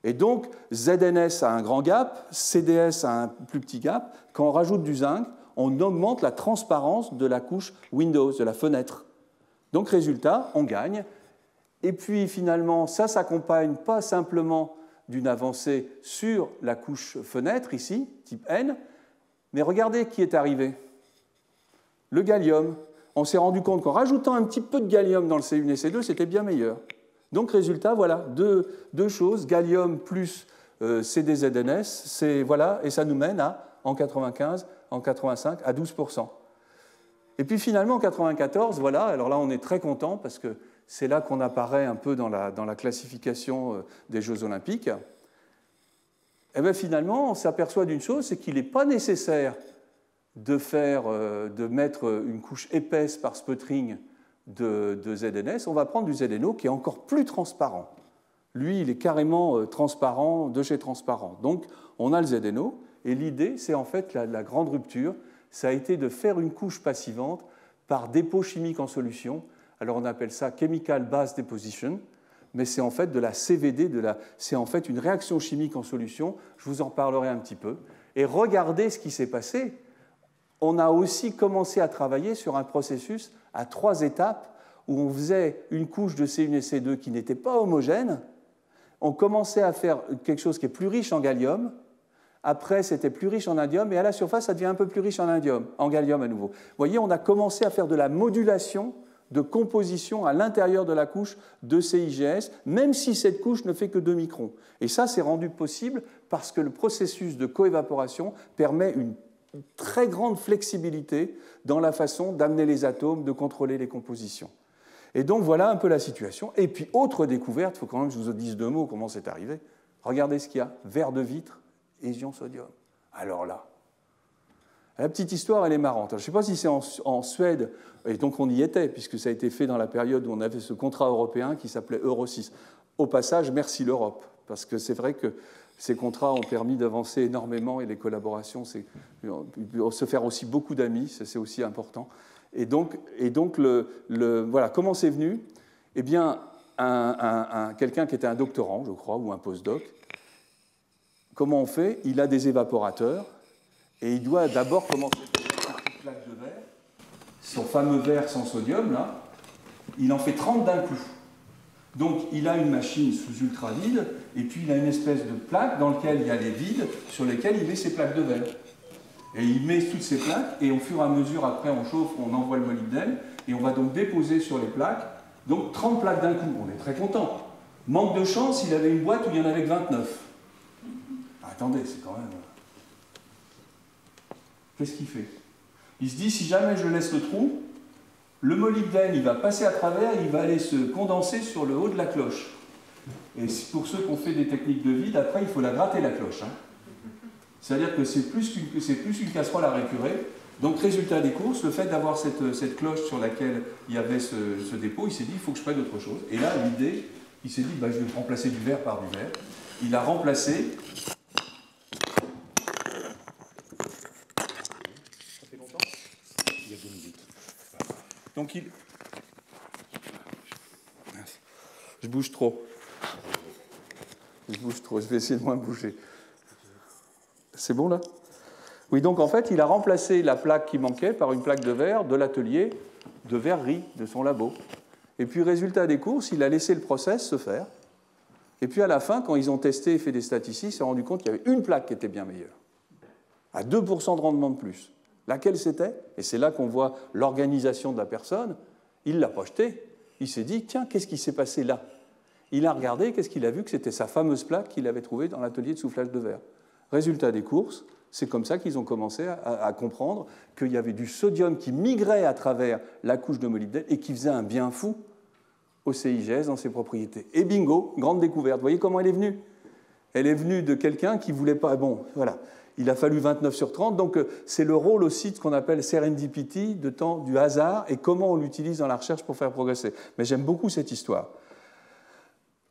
Et donc, ZNS a un grand gap, CDS a un plus petit gap. Quand on rajoute du zinc, on augmente la transparence de la couche Windows, de la fenêtre. Donc, résultat, on gagne. Et puis, finalement, ça s'accompagne pas simplement d'une avancée sur la couche fenêtre, ici, type N, mais regardez qui est arrivé. Le gallium. on s'est rendu compte qu'en rajoutant un petit peu de gallium dans le C1 et C2, c'était bien meilleur. Donc, résultat, voilà, deux choses, gallium plus CDZNS, voilà, et ça nous mène à, en 95, en 85, à 12%. Et puis finalement, en 94, voilà, alors là, on est très content parce que c'est là qu'on apparaît un peu dans la classification des Jeux Olympiques. Et bien finalement, on s'aperçoit d'une chose, c'est qu'il n'est pas nécessaire de mettre une couche épaisse par sputtering de ZNS. On va prendre du ZNO qui est encore plus transparent. Lui, il est carrément transparent, de chez transparent. Donc, on a le ZNO, et l'idée, c'est en fait la grande rupture, ça a été de faire une couche passivante par dépôt chimique en solution. Alors, on appelle ça Chemical Base Deposition, mais c'est en fait de la CVD, c'est en fait une réaction chimique en solution. Je vous en parlerai un petit peu. Et regardez ce qui s'est passé. On a aussi commencé à travailler sur un processus à 3 étapes où on faisait une couche de C1 et C2 qui n'était pas homogène. On commençait à faire quelque chose qui est plus riche en gallium. Après, c'était plus riche en indium. Et à la surface, ça devient un peu plus riche en indium, en gallium à nouveau. Vous voyez, on a commencé à faire de la modulation de composition à l'intérieur de la couche de CIGS, même si cette couche ne fait que 2 microns. Et ça, c'est rendu possible parce que le processus de coévaporation permet une très grande flexibilité dans la façon d'amener les atomes, de contrôler les compositions. Et donc, voilà un peu la situation. Et puis, autre découverte, il faut quand même que je vous dise 2 mots, comment c'est arrivé. Regardez ce qu'il y a, verre de vitre, ésion sodium. Alors là, la petite histoire, elle est marrante. Je ne sais pas si c'est en Suède, et donc on y était, puisque ça a été fait dans la période où on avait ce contrat européen qui s'appelait Euro 6. Au passage, merci l'Europe, parce que c'est vrai que ces contrats ont permis d'avancer énormément et les collaborations, se faire aussi beaucoup d'amis, c'est aussi important. Et donc voilà, comment c'est venu? Eh bien, quelqu'un qui était un doctorant, je crois, ou un postdoc, comment on fait? Il a des évaporateurs et il doit d'abord commencer par une petite plaque de verre, son fameux verre sans sodium, là, il en fait 30 d'un coup. Donc, il a une machine sous ultravide, et puis il a une espèce de plaque dans laquelle il y a les vides, sur lesquels il met ses plaques de verre. Et il met toutes ces plaques, et au fur et à mesure, après, on chauffe, on envoie le molybdène, et on va donc déposer sur les plaques, donc 30 plaques d'un coup. On est très content. Manque de chance, il avait une boîte où il y en avait que 29. Attendez, c'est quand même... Qu'est-ce qu'il fait? Il se dit, si jamais je laisse le trou, le molybdène, il va passer à travers, il va aller se condenser sur le haut de la cloche. Et pour ceux qui ont fait des techniques de vide, après, il faut la gratter, la cloche. Hein. C'est-à-dire que c'est plus qu'une casserole à récurer. Donc, résultat des courses, le fait d'avoir cette cloche sur laquelle il y avait ce dépôt, il s'est dit, il faut que je prenne autre chose. Et là, l'idée, il s'est dit, bah, je vais remplacer du verre par du verre. Il a remplacé... Ça fait longtemps? Il y a 2 minutes. Donc, je bouge trop. Je vais essayer de moins bouger. C'est bon, là? Oui, donc en fait, il a remplacé la plaque qui manquait par une plaque de verre de l'atelier de verrerie de son labo. Et puis, résultat des courses, il a laissé le process se faire. Et puis, à la fin, quand ils ont testé et fait des stats ici, ils se sont rendu compte qu'il y avait une plaque qui était bien meilleure, à 2% de rendement de plus. Laquelle c'était? Et c'est là qu'on voit l'organisation de la personne. Il l'a projeté. Il s'est dit, tiens, qu'est-ce qui s'est passé là? Il a regardé, qu'est-ce qu'il a vu? Que c'était sa fameuse plaque qu'il avait trouvée dans l'atelier de soufflage de verre. Résultat des courses, c'est comme ça qu'ils ont commencé à comprendre qu'il y avait du sodium qui migrait à travers la couche de molybdène et qui faisait un bien fou au CIGS dans ses propriétés. Et bingo, grande découverte. Vous voyez comment elle est venue? Elle est venue de quelqu'un qui ne voulait pas... Bon, voilà. Il a fallu 29 sur 30, donc c'est le rôle aussi de ce qu'on appelle serendipity, du hasard, et comment on l'utilise dans la recherche pour faire progresser. Mais j'aime beaucoup cette histoire.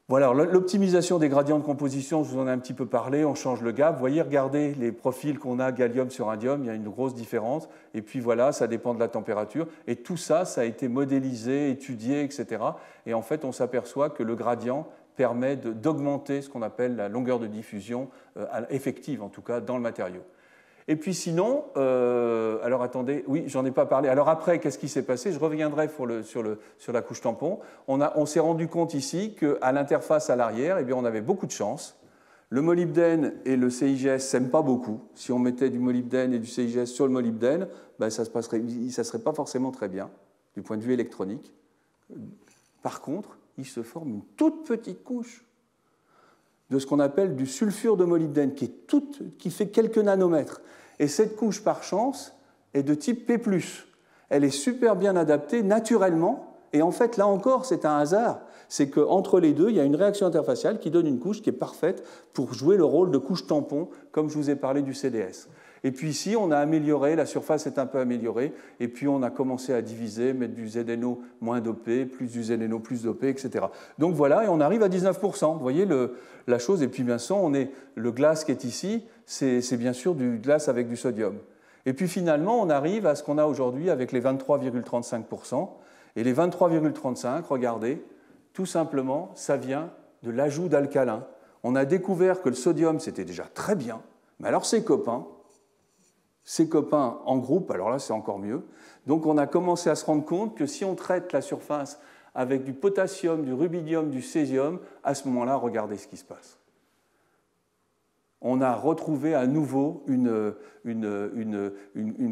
Voilà, l'optimisation des gradients de composition, je vous en ai un petit peu parlé, on change le gap. Vous voyez, regardez les profils qu'on a gallium sur indium, il y a une grosse différence. Et puis voilà, ça dépend de la température. Et tout ça, ça a été modélisé, étudié, etc. Et en fait, on s'aperçoit que le gradient permet d'augmenter ce qu'on appelle la longueur de diffusion effective, en tout cas, dans le matériau. Et puis sinon, alors attendez, oui, j'en ai pas parlé. Alors après, qu'est-ce qui s'est passé? Je reviendrai sur la couche tampon. On s'est rendu compte ici qu'à l'interface à l'arrière, eh bien, on avait beaucoup de chance. Le molybdène et le CIGS ne s'aiment pas beaucoup. Si on mettait du molybdène et du CIGS sur le molybdène, ben, ça ne serait pas forcément très bien. du point de vue électronique. Par contre, il se forme une toute petite couche de ce qu'on appelle du sulfure de molybdène, qui fait quelques nanomètres. Et cette couche, par chance, est de type P+. Elle est super bien adaptée naturellement, et en fait, là encore, c'est un hasard. C'est qu'entre les deux, il y a une réaction interfaciale qui donne une couche qui est parfaite pour jouer le rôle de couche tampon, comme je vous ai parlé du CDS. Et puis ici, on a amélioré, la surface est un peu améliorée, et puis on a commencé à diviser, mettre du ZNO moins dopé, plus du ZNO plus dopé, etc. Donc voilà, et on arrive à 19%. Vous voyez la chose, et puis bien sûr, le glace qui est ici, c'est bien sûr du glace avec du sodium. Et puis finalement, on arrive à ce qu'on a aujourd'hui avec les 23,35%. Et les 23,35%, regardez, tout simplement, ça vient de l'ajout d'alcalin. On a découvert que le sodium, c'était déjà très bien, mais alors ses copains en groupe, alors là, c'est encore mieux. Donc on a commencé à se rendre compte que si on traite la surface avec du potassium, du rubidium, du césium, à ce moment-là, regardez ce qui se passe. On a retrouvé à nouveau une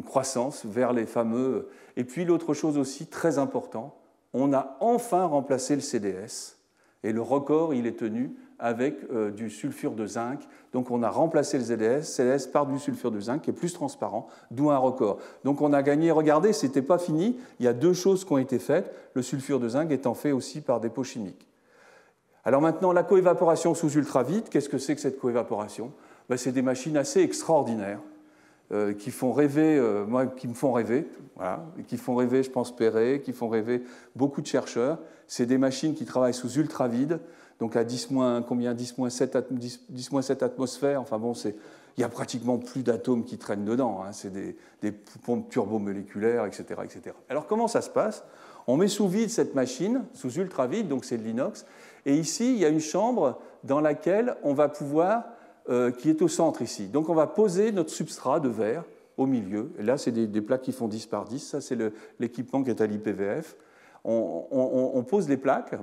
croissance vers les fameux... Et puis l'autre chose aussi, très important, on a enfin remplacé le CDS, et le record, il est tenu avec du sulfure de zinc. Donc on a remplacé le CDS par du sulfure de zinc qui est plus transparent, d'où un record. Donc on a gagné, regardez, ce n'était pas fini, il y a deux choses qui ont été faites, le sulfure de zinc étant fait aussi par des pots chimiques. Alors maintenant, la coévaporation sous ultravite, qu'est-ce que c'est que cette coévaporation? C'est des machines assez extraordinaires qui font rêver, moi, qui me font rêver, voilà, et qui font rêver, je pense, Perret, qui font rêver beaucoup de chercheurs. C'est des machines qui travaillent sous ultravide, donc à 10-7 atmosphères. Enfin bon, il n'y a pratiquement plus d'atomes qui traînent dedans. Hein, c'est des pompes turbomoléculaires, etc., etc. Alors comment ça se passe? On met sous vide cette machine, sous ultravide, donc c'est de l'inox. Et ici, il y a une chambre dans laquelle on va pouvoir, qui est au centre ici. Donc on va poser notre substrat de verre au milieu. Et là, c'est des plaques qui font 10 par 10. Ça, c'est l'équipement qui est à l'IPVF. On pose les plaques.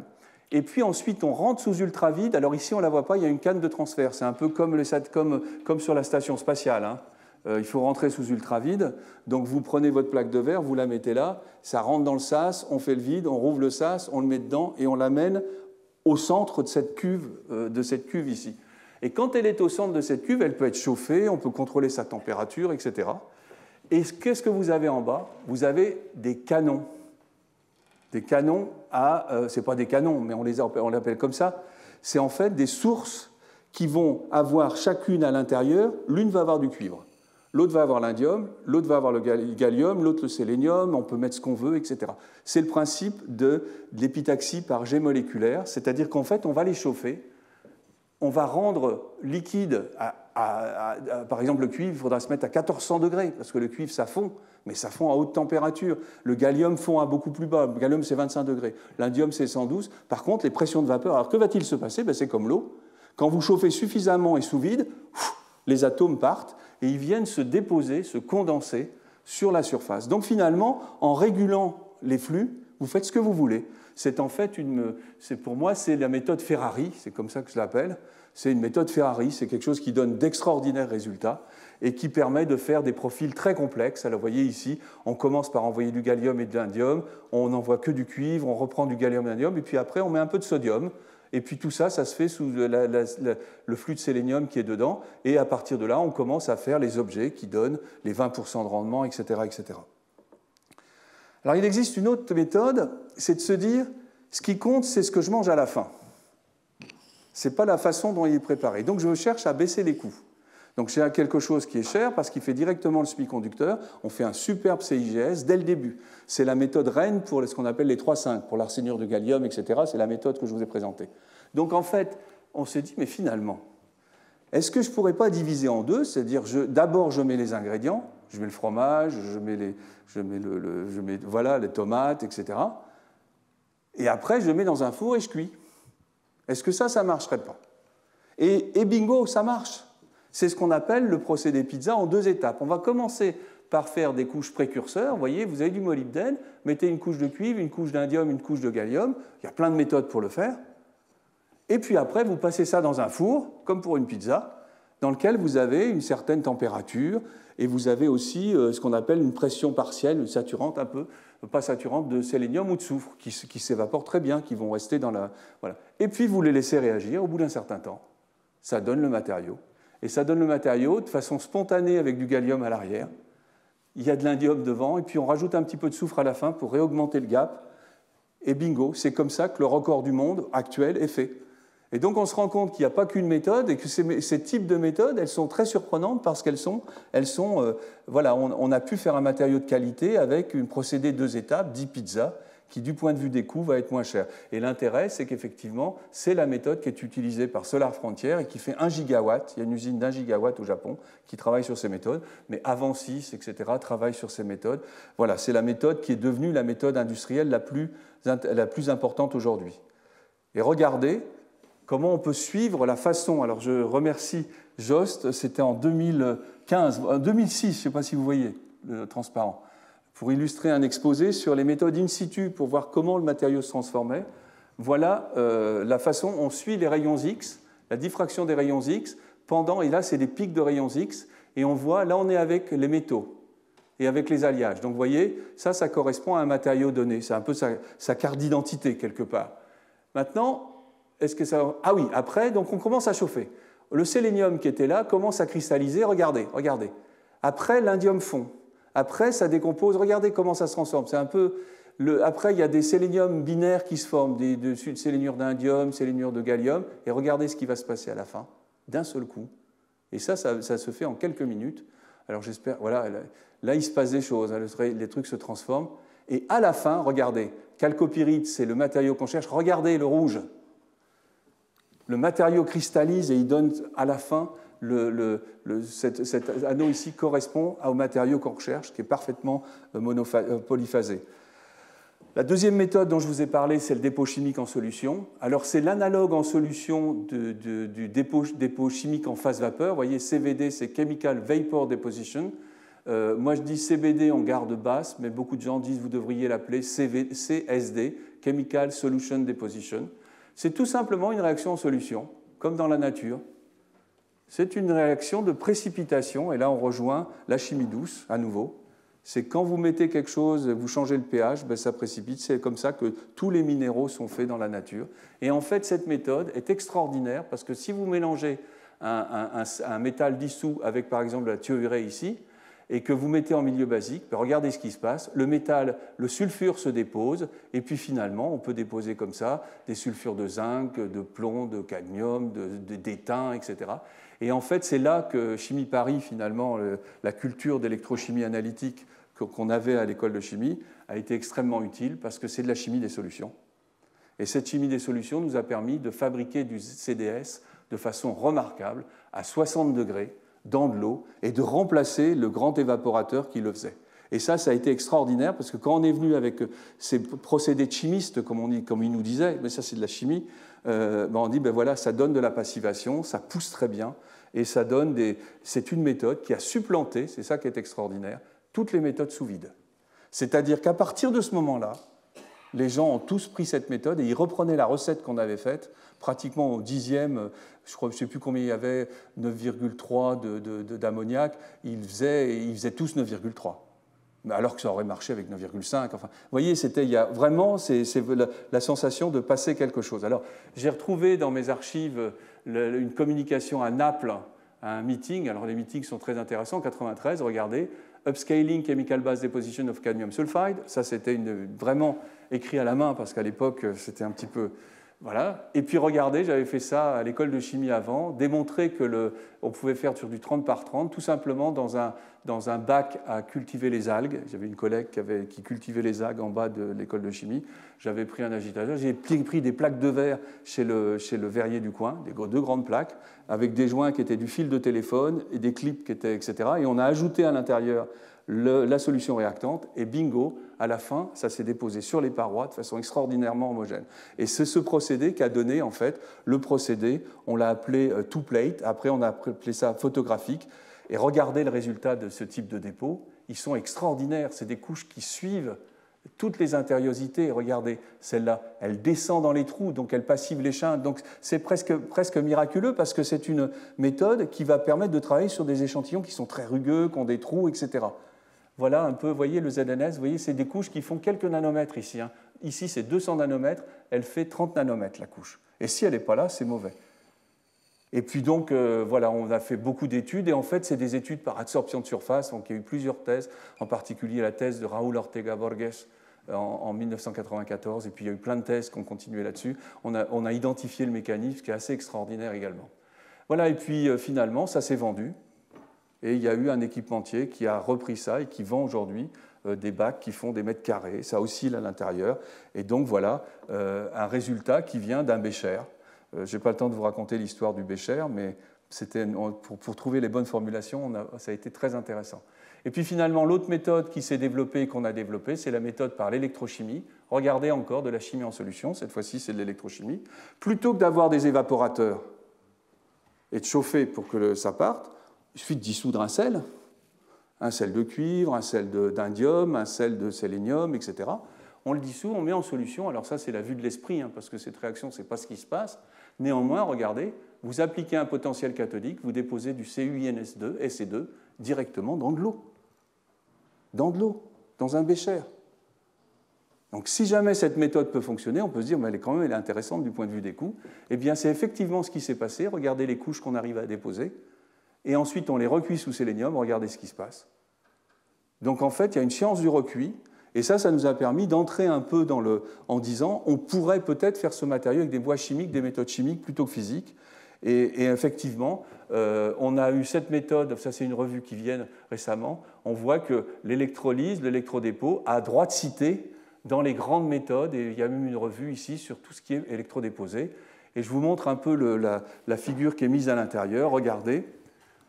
Et puis ensuite, on rentre sous ultravide. Alors ici, on ne la voit pas, il y a une canne de transfert. C'est un peu comme sur la station spatiale. Hein. Il faut rentrer sous ultravide. Donc vous prenez votre plaque de verre, vous la mettez là, ça rentre dans le sas, on fait le vide, on rouvre le sas, on le met dedans et on l'amène au centre de cette cuve ici. Et quand elle est au centre de cette cuve, elle peut être chauffée, on peut contrôler sa température, etc. Et qu'est-ce que vous avez en bas? Vous avez des canons. Des canons ce n'est pas des canons, mais on l'appelle comme ça. C'est en fait des sources qui vont avoir chacune à l'intérieur, l'une va avoir du cuivre, l'autre va avoir l'indium, l'autre va avoir le gallium, l'autre le sélénium, on peut mettre ce qu'on veut, etc. C'est le principe de l'épitaxie par jet moléculaire, c'est-à-dire qu'en fait, on va les chauffer, on va rendre liquide, par exemple le cuivre, il faudra se mettre à 1400 degrés, parce que le cuivre, ça fond, mais ça fond à haute température. Le gallium fond à beaucoup plus bas, le gallium, c'est 25 degrés, l'indium, c'est 112. Par contre, les pressions de vapeur, alors que va-t-il se passer? C'est comme l'eau. Quand vous chauffez suffisamment et sous vide, les atomes partent et ils viennent se déposer, se condenser sur la surface. Donc finalement, en régulant les flux, vous faites ce que vous voulez. C'est en fait pour moi, c'est la méthode Ferrari, c'est comme ça que je l'appelle. C'est une méthode Ferrari, c'est quelque chose qui donne d'extraordinaires résultats et qui permet de faire des profils très complexes. Alors vous voyez ici, on commence par envoyer du gallium et de l'indium, on n'envoie que du cuivre, on reprend du gallium et de l'indium, et puis après on met un peu de sodium. Et puis tout ça, ça se fait sous le flux de sélénium qui est dedans. Et à partir de là, on commence à faire les objets qui donnent les 20% de rendement, etc., etc. Alors il existe une autre méthode, c'est de se dire, ce qui compte, c'est ce que je mange à la fin. Ce n'est pas la façon dont il est préparé. Donc je cherche à baisser les coûts. Donc j'ai quelque chose qui est cher parce qu'il fait directement le semi-conducteur. On fait un superbe CIGS dès le début. C'est la méthode Rennes pour ce qu'on appelle les 3,5, pour l'arsénure de gallium, etc. C'est la méthode que je vous ai présentée. Donc en fait, on s'est dit, mais finalement, est-ce que je ne pourrais pas diviser en deux? C'est-à-dire, d'abord, je mets les ingrédients, je mets le fromage, je mets les tomates, etc. Et après, je le mets dans un four et je cuis. Est-ce que ça ne marcherait pas? Et bingo, ça marche. C'est ce qu'on appelle le procédé pizza en deux étapes. On va commencer par faire des couches précurseurs. Vous voyez, vous avez du molybdène, mettez une couche de cuivre, une couche d'indium, une couche de gallium. Il y a plein de méthodes pour le faire. Et puis après, vous passez ça dans un four, comme pour une pizza, dans lequel vous avez une certaine température et vous avez aussi ce qu'on appelle une pression partielle, saturante un peu, pas saturante, de sélénium ou de soufre, qui s'évaporent très bien, qui vont rester dans la... Voilà. Et puis vous les laissez réagir au bout d'un certain temps. Ça donne le matériau. Et ça donne le matériau de façon spontanée avec du gallium à l'arrière. Il y a de l'indium devant, et puis on rajoute un petit peu de soufre à la fin pour réaugmenter le gap. Et bingo, c'est comme ça que le record du monde actuel est fait. Et donc on se rend compte qu'il n'y a pas qu'une méthode et que ces types de méthodes, elles sont très surprenantes parce qu'elles sont voilà, on a pu faire un matériau de qualité avec un procédé 2 étapes, dit pizza, qui du point de vue des coûts va être moins cher. Et l'intérêt, c'est qu'effectivement, c'est la méthode qui est utilisée par Solar Frontier et qui fait 1 gigawatt. Il y a une usine d'1 gigawatt au Japon qui travaille sur ces méthodes, mais Avansis, etc., travaille sur ces méthodes. Voilà, c'est la méthode qui est devenue la méthode industrielle la plus importante aujourd'hui. Et regardez comment on peut suivre la façon. Alors je remercie Jost, c'était en 2006, je ne sais pas si vous voyez le transparent, pour illustrer un exposé sur les méthodes in situ pour voir comment le matériau se transformait. Voilà la façon, on suit les rayons X, la diffraction des rayons X, pendant, et là c'est des pics de rayons X, et on voit, là on est avec les métaux et avec les alliages. Donc vous voyez, ça correspond à un matériau donné, c'est un peu sa carte d'identité quelque part. Maintenant, est-ce que ça... Ah oui, après, donc on commence à chauffer. Le sélénium qui était là commence à cristalliser, regardez. Après, l'indium fond. Après, ça décompose, regardez comment ça se transforme. C'est un peu... Après, il y a des séléniums binaires qui se forment, des sélénures d'indium, sélénures de gallium, et regardez ce qui va se passer à la fin, d'un seul coup. Et ça se fait en quelques minutes. Alors j'espère... Voilà, là, il se passe des choses, hein, les trucs se transforment. Et à la fin, regardez, chalcopyrite, c'est le matériau qu'on cherche. Regardez le rouge. Le matériau cristallise et il donne à la fin, cet anneau ici correspond au matériau qu'on recherche, qui est parfaitement polyphasé. La deuxième méthode dont je vous ai parlé, c'est le dépôt chimique en solution. Alors c'est l'analogue en solution du dépôt chimique en phase vapeur. Vous voyez, CVD, c'est Chemical Vapor Deposition. Moi je dis CVD en garde basse, mais beaucoup de gens disent que vous devriez l'appeler CSD, Chemical Solution Deposition. C'est tout simplement une réaction en solution, comme dans la nature. C'est une réaction de précipitation, et là on rejoint la chimie douce, à nouveau. C'est quand vous mettez quelque chose, vous changez le pH, ben ça précipite. C'est comme ça que tous les minéraux sont faits dans la nature. Et en fait, cette méthode est extraordinaire, parce que si vous mélangez un métal dissous avec, par exemple, la thiourée ici, et que vous mettez en milieu basique, regardez ce qui se passe. Le métal, le sulfure se dépose, et puis finalement, on peut déposer comme ça des sulfures de zinc, de plomb, de cadmium, d'étain, etc. Et en fait, c'est là que Chimie Paris, finalement, la culture d'électrochimie analytique qu'on avait à l'école de chimie, a été extrêmement utile, parce que c'est de la chimie des solutions. Et cette chimie des solutions nous a permis de fabriquer du CDS de façon remarquable, à 60 degrés, dans de l'eau, et de remplacer le grand évaporateur qui le faisait. Et ça a été extraordinaire, parce que quand on est venu avec ces procédés chimistes, comme ils nous disaient, mais ça c'est de la chimie, on dit, ben voilà, ça donne de la passivation, ça pousse très bien, et ça donne c'est une méthode qui a supplanté, c'est ça qui est extraordinaire, toutes les méthodes sous vide. C'est-à-dire qu'à partir de ce moment-là, les gens ont tous pris cette méthode et ils reprenaient la recette qu'on avait faite, pratiquement au 10e, je ne sais plus combien il y avait, 9,3 d'ammoniac, ils faisaient tous 9,3. Alors que ça aurait marché avec 9,5. Enfin, vous voyez, il y a vraiment la sensation de passer quelque chose. Alors, j'ai retrouvé dans mes archives une communication à Naples, à un meeting. Alors, les meetings sont très intéressants. En 1993, regardez, Upscaling Chemical Base Deposition of Cadmium Sulfide. Ça, c'était vraiment écrit à la main, parce qu'à l'époque, c'était un petit peu... Voilà. Et puis regardez, j'avais fait ça à l'école de chimie avant, démontrer on pouvait faire sur du 30 par 30, tout simplement dans un bac à cultiver les algues. J'avais une collègue qui cultivait les algues en bas de l'école de chimie. J'avais pris un agitateur, j'ai pris des plaques de verre chez le verrier du coin, deux grandes plaques, avec des joints qui étaient du fil de téléphone et des clips qui étaient, etc. Et on a ajouté à l'intérieur la solution réactante, et bingo, à la fin, ça s'est déposé sur les parois de façon extraordinairement homogène. Et c'est ce procédé qu'a donné, en fait, le procédé, on l'a appelé two-plate, après on a appelé ça photographique, et regardez le résultat de ce type de dépôt, ils sont extraordinaires, c'est des couches qui suivent toutes les intériosités. Regardez, celle-là, elle descend dans les trous, donc elle passive l'échelle. Donc c'est presque miraculeux parce que c'est une méthode qui va permettre de travailler sur des échantillons qui sont très rugueux, qui ont des trous, etc. Voilà un peu, vous voyez, le ZNS, vous voyez, c'est des couches qui font quelques nanomètres ici. Hein. Ici, c'est 200 nanomètres, elle fait 30 nanomètres, la couche. Et si elle n'est pas là, c'est mauvais. Et puis donc, voilà, on a fait beaucoup d'études, et en fait, c'est des études par absorption de surface, donc il y a eu plusieurs thèses, en particulier la thèse de Raúl Ortega Borges en 1994, et puis il y a eu plein de thèses qui ont continué là-dessus. On a identifié le mécanisme, qui est assez extraordinaire également. Voilà, et puis finalement, ça s'est vendu, et il y a eu un équipementier qui a repris ça et qui vend aujourd'hui des bacs qui font des mètres carrés, ça oscille à l'intérieur, et donc voilà un résultat qui vient d'un bécher. Je n'ai pas le temps de vous raconter l'histoire du bécher, mais pour trouver les bonnes formulations, ça a été très intéressant. Et puis finalement, l'autre méthode qui s'est développée et qu'on a développée, c'est la méthode par l'électrochimie. Regardez encore de la chimie en solution, cette fois-ci c'est de l'électrochimie. Plutôt que d'avoir des évaporateurs et de chauffer pour que ça parte, il suffit de dissoudre un sel de cuivre, un sel d'indium, un sel de sélénium, etc. On le dissout, on met en solution. Alors ça, c'est la vue de l'esprit, hein, parce que cette réaction, ce n'est pas ce qui se passe. Néanmoins, regardez, vous appliquez un potentiel cathodique, vous déposez du CuInS2, Sc2, directement dans de l'eau. Dans de l'eau, dans un bécher. Donc si jamais cette méthode peut fonctionner, on peut se dire, mais elle est intéressante du point de vue des coûts. Eh bien, c'est effectivement ce qui s'est passé. Regardez les couches qu'on arrive à déposer. Et ensuite, on les recuit sous sélénium. Regardez ce qui se passe. Donc en fait, il y a une science du recuit. Et ça nous a permis d'entrer un peu en disant on pourrait peut-être faire ce matériau avec des voies chimiques, des méthodes chimiques plutôt que physiques. Et effectivement, on a eu cette méthode, ça c'est une revue qui vient récemment, on voit que l'électrolyse, l'électrodépôt a droit de citer dans les grandes méthodes, et il y a même une revue ici sur tout ce qui est électrodéposé. Et je vous montre un peu la figure qui est mise à l'intérieur. Regardez,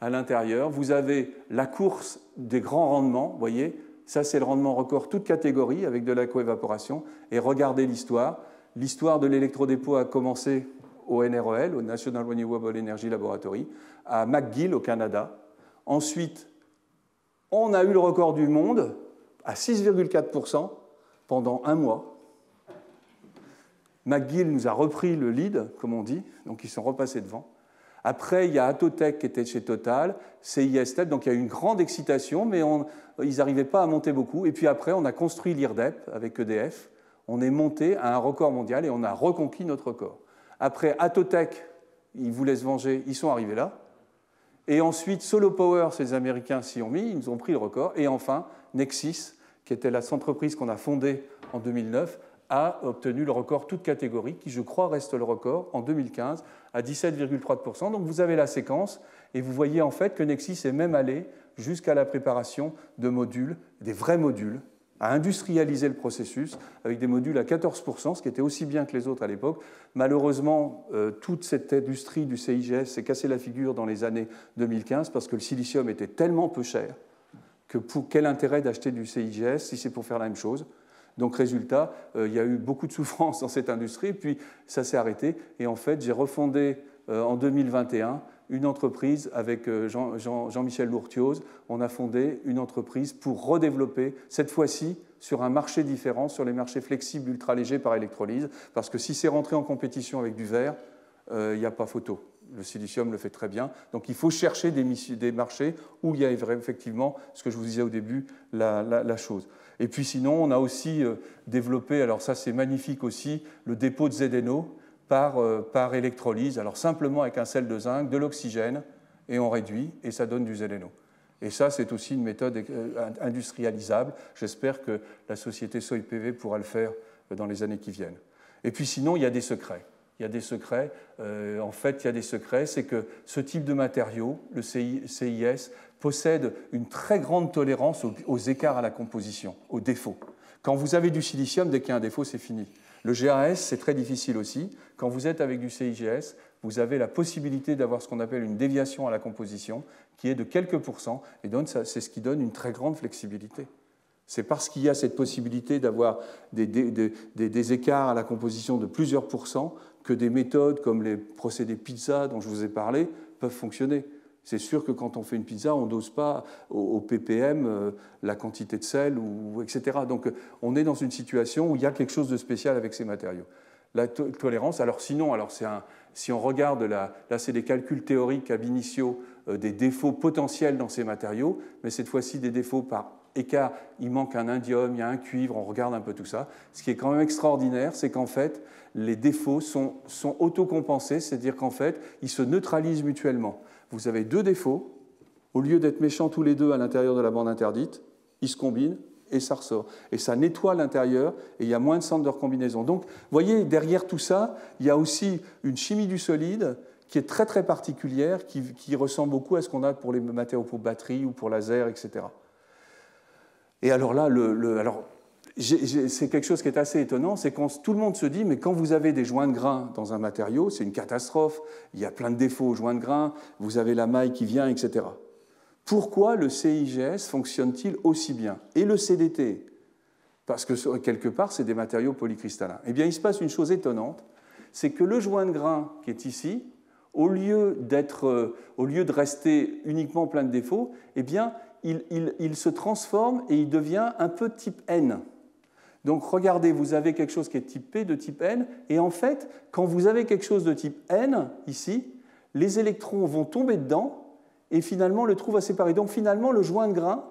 à l'intérieur, vous avez la course des grands rendements, vous voyez. Ça, c'est le rendement record, toute catégorie, avec de la coévaporation. Et regardez l'histoire. L'histoire de l'électrodépôt a commencé au NREL, au National Renewable Energy Laboratory, à McGill, au Canada. Ensuite, on a eu le record du monde à 6,4% pendant un mois. McGill nous a repris le lead, comme on dit, donc ils sont repassés devant. Après, il y a Atotech qui était chez Total, CISTEP, donc il y a eu une grande excitation, mais ils n'arrivaient pas à monter beaucoup. Et puis après, on a construit l'IRDEP avec EDF. On est monté à un record mondial et on a reconquis notre record. Après, Atotech, ils voulaient se venger, ils sont arrivés là. Et ensuite, Solo Power, ces Américains s'y ont mis, ils nous ont pris le record. Et enfin, Nexis, qui était la entreprise qu'on a fondée en 2009, a obtenu le record toute catégorie, qui je crois reste le record en 2015 à 17,3%. Donc vous avez la séquence et vous voyez en fait que Nexis est même allé jusqu'à la préparation de modules, des vrais modules, à industrialiser le processus avec des modules à 14%, ce qui était aussi bien que les autres à l'époque. Malheureusement, toute cette industrie du CIGS s'est cassée la figure dans les années 2015 parce que le silicium était tellement peu cher que quel intérêt d'acheter du CIGS si c'est pour faire la même chose. Donc, résultat, il y a eu beaucoup de souffrance dans cette industrie, puis ça s'est arrêté. Et en fait, j'ai refondé en 2021 une entreprise avec Jean-Michel Lourtiose. On a fondé une entreprise pour redévelopper, cette fois-ci, sur un marché différent, sur les marchés flexibles ultra-légers par électrolyse, parce que si c'est rentré en compétition avec du verre, il n'y a pas photo. Le silicium le fait très bien. Donc, il faut chercher des marchés où il y a effectivement, ce que je vous disais au début, la chose. Et puis sinon, on a aussi développé, alors ça c'est magnifique aussi, le dépôt de ZNO par électrolyse. Alors simplement avec un sel de zinc, de l'oxygène, et on réduit, et ça donne du ZNO. Et ça, c'est aussi une méthode industrialisable. J'espère que la société SOIPV pourra le faire dans les années qui viennent. Et puis sinon, il y a des secrets. Il y a des secrets. En fait, il y a des secrets. C'est que ce type de matériau, le CIS, possède une très grande tolérance aux écarts à la composition, aux défauts. Quand vous avez du silicium, dès qu'il y a un défaut, c'est fini. Le GAS, c'est très difficile aussi. Quand vous êtes avec du CIGS, vous avez la possibilité d'avoir ce qu'on appelle une déviation à la composition, qui est de quelques pourcents, et c'est ce qui donne une très grande flexibilité. C'est parce qu'il y a cette possibilité d'avoir des écarts à la composition de plusieurs pourcents que des méthodes comme les procédés pizza dont je vous ai parlé peuvent fonctionner. C'est sûr que quand on fait une pizza, on ne dose pas au ppm la quantité de sel, etc. Donc on est dans une situation où il y a quelque chose de spécial avec ces matériaux. La tolérance, alors sinon, si on regarde, là c'est des calculs théoriques ab initio des défauts potentiels dans ces matériaux, mais cette fois-ci des défauts par écart, il manque un indium, il y a un cuivre, on regarde un peu tout ça. Ce qui est quand même extraordinaire, c'est qu'en fait, les défauts sont autocompensés, c'est-à-dire qu'en fait, ils se neutralisent mutuellement. Vous avez deux défauts, au lieu d'être méchants tous les deux à l'intérieur de la bande interdite, ils se combinent et ça ressort. Et ça nettoie l'intérieur et il y a moins de centres de recombinaison. Donc, vous voyez, derrière tout ça, il y a aussi une chimie du solide qui est très très particulière, qui ressemble beaucoup à ce qu'on a pour les matériaux pour batterie ou pour laser, etc. Et alors là, c'est quelque chose qui est assez étonnant, c'est quand tout le monde se dit, mais quand vous avez des joints de grains dans un matériau, c'est une catastrophe, il y a plein de défauts aux joints de grains, vous avez la maille qui vient, etc. Pourquoi le CIGS fonctionne-t-il aussi bien? Et le CDT? Parce que quelque part, c'est des matériaux polycristallins. Eh bien, il se passe une chose étonnante, c'est que le joint de grains qui est ici, au lieu de rester uniquement plein de défauts, eh bien, il se transforme et il devient un peu type N. Donc regardez, vous avez quelque chose qui est type P, de type N, et en fait, quand vous avez quelque chose de type N, ici, les électrons vont tomber dedans, et finalement le trou va séparer. Donc finalement, le joint de grain,